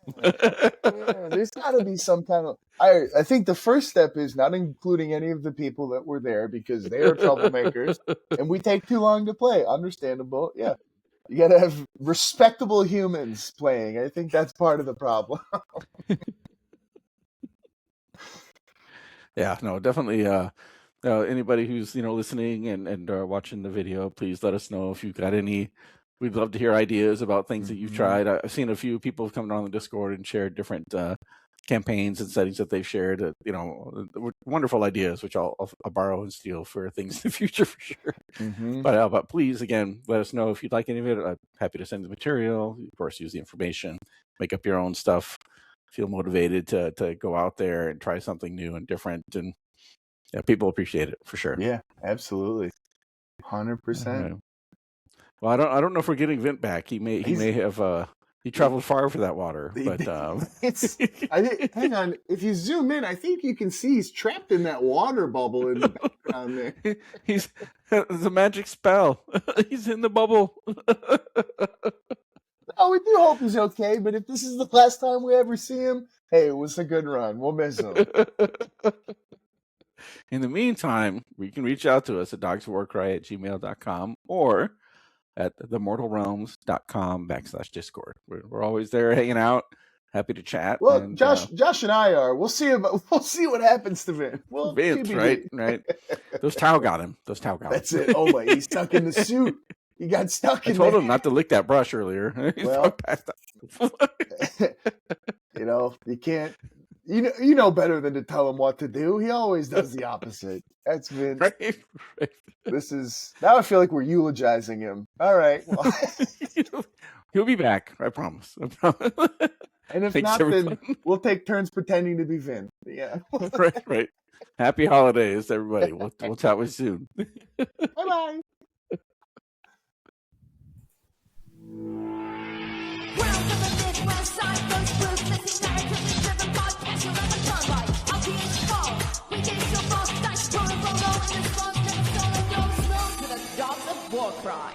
There's got to be some kind of. I think the first step is not including any of the people that were there because they are troublemakers and we take too long to play. Understandable. Yeah, you got to have respectable humans playing. I think that's part of the problem. Yeah, no, definitely. Anybody who's listening and watching the video, please let us know if you've got any. We'd love to hear ideas about things that you've tried. I've seen a few people come on the Discord and share different campaigns and settings that they've shared. Wonderful ideas, which I'll borrow and steal for things in the future for sure. But please, again, let us know if you'd like any of it. I'm happy to send the material. Of course, use the information, make up your own stuff. Feel motivated to go out there and try something new and different, and people appreciate it for sure. Yeah, absolutely, 100%. Well, I don't know if we're getting Vint back. He may have he traveled far for that water, but hang on. If you zoom in, I think you can see he's trapped in that water bubble in the background there. It's a magic spell. He's in the bubble. Oh, we do hope he's okay, but if this is the last time we ever see him, hey, it was a good run. We'll miss him. In the meantime, you can reach out to us at dogsofwarcry@gmail.com or at themortalrealms.com/Discord. We're always there hanging out, happy to chat. Well, and, Josh and I are. We'll see what happens to Vince. Vince, right. Those Tau got him. That's it. Oh my, he's stuck in the suit. He got stuck in there. I told him not to lick that brush earlier. Well, you can't. You know better than to tell him what to do. He always does the opposite. That's Vince. Right. This is now. I feel like we're eulogizing him. All right. Well. He'll be back. I promise. And if not, then we'll take turns pretending to be Vince. Yeah. Right. Happy holidays, everybody. We'll chat with you soon. Bye-bye. Dogs of Warcry.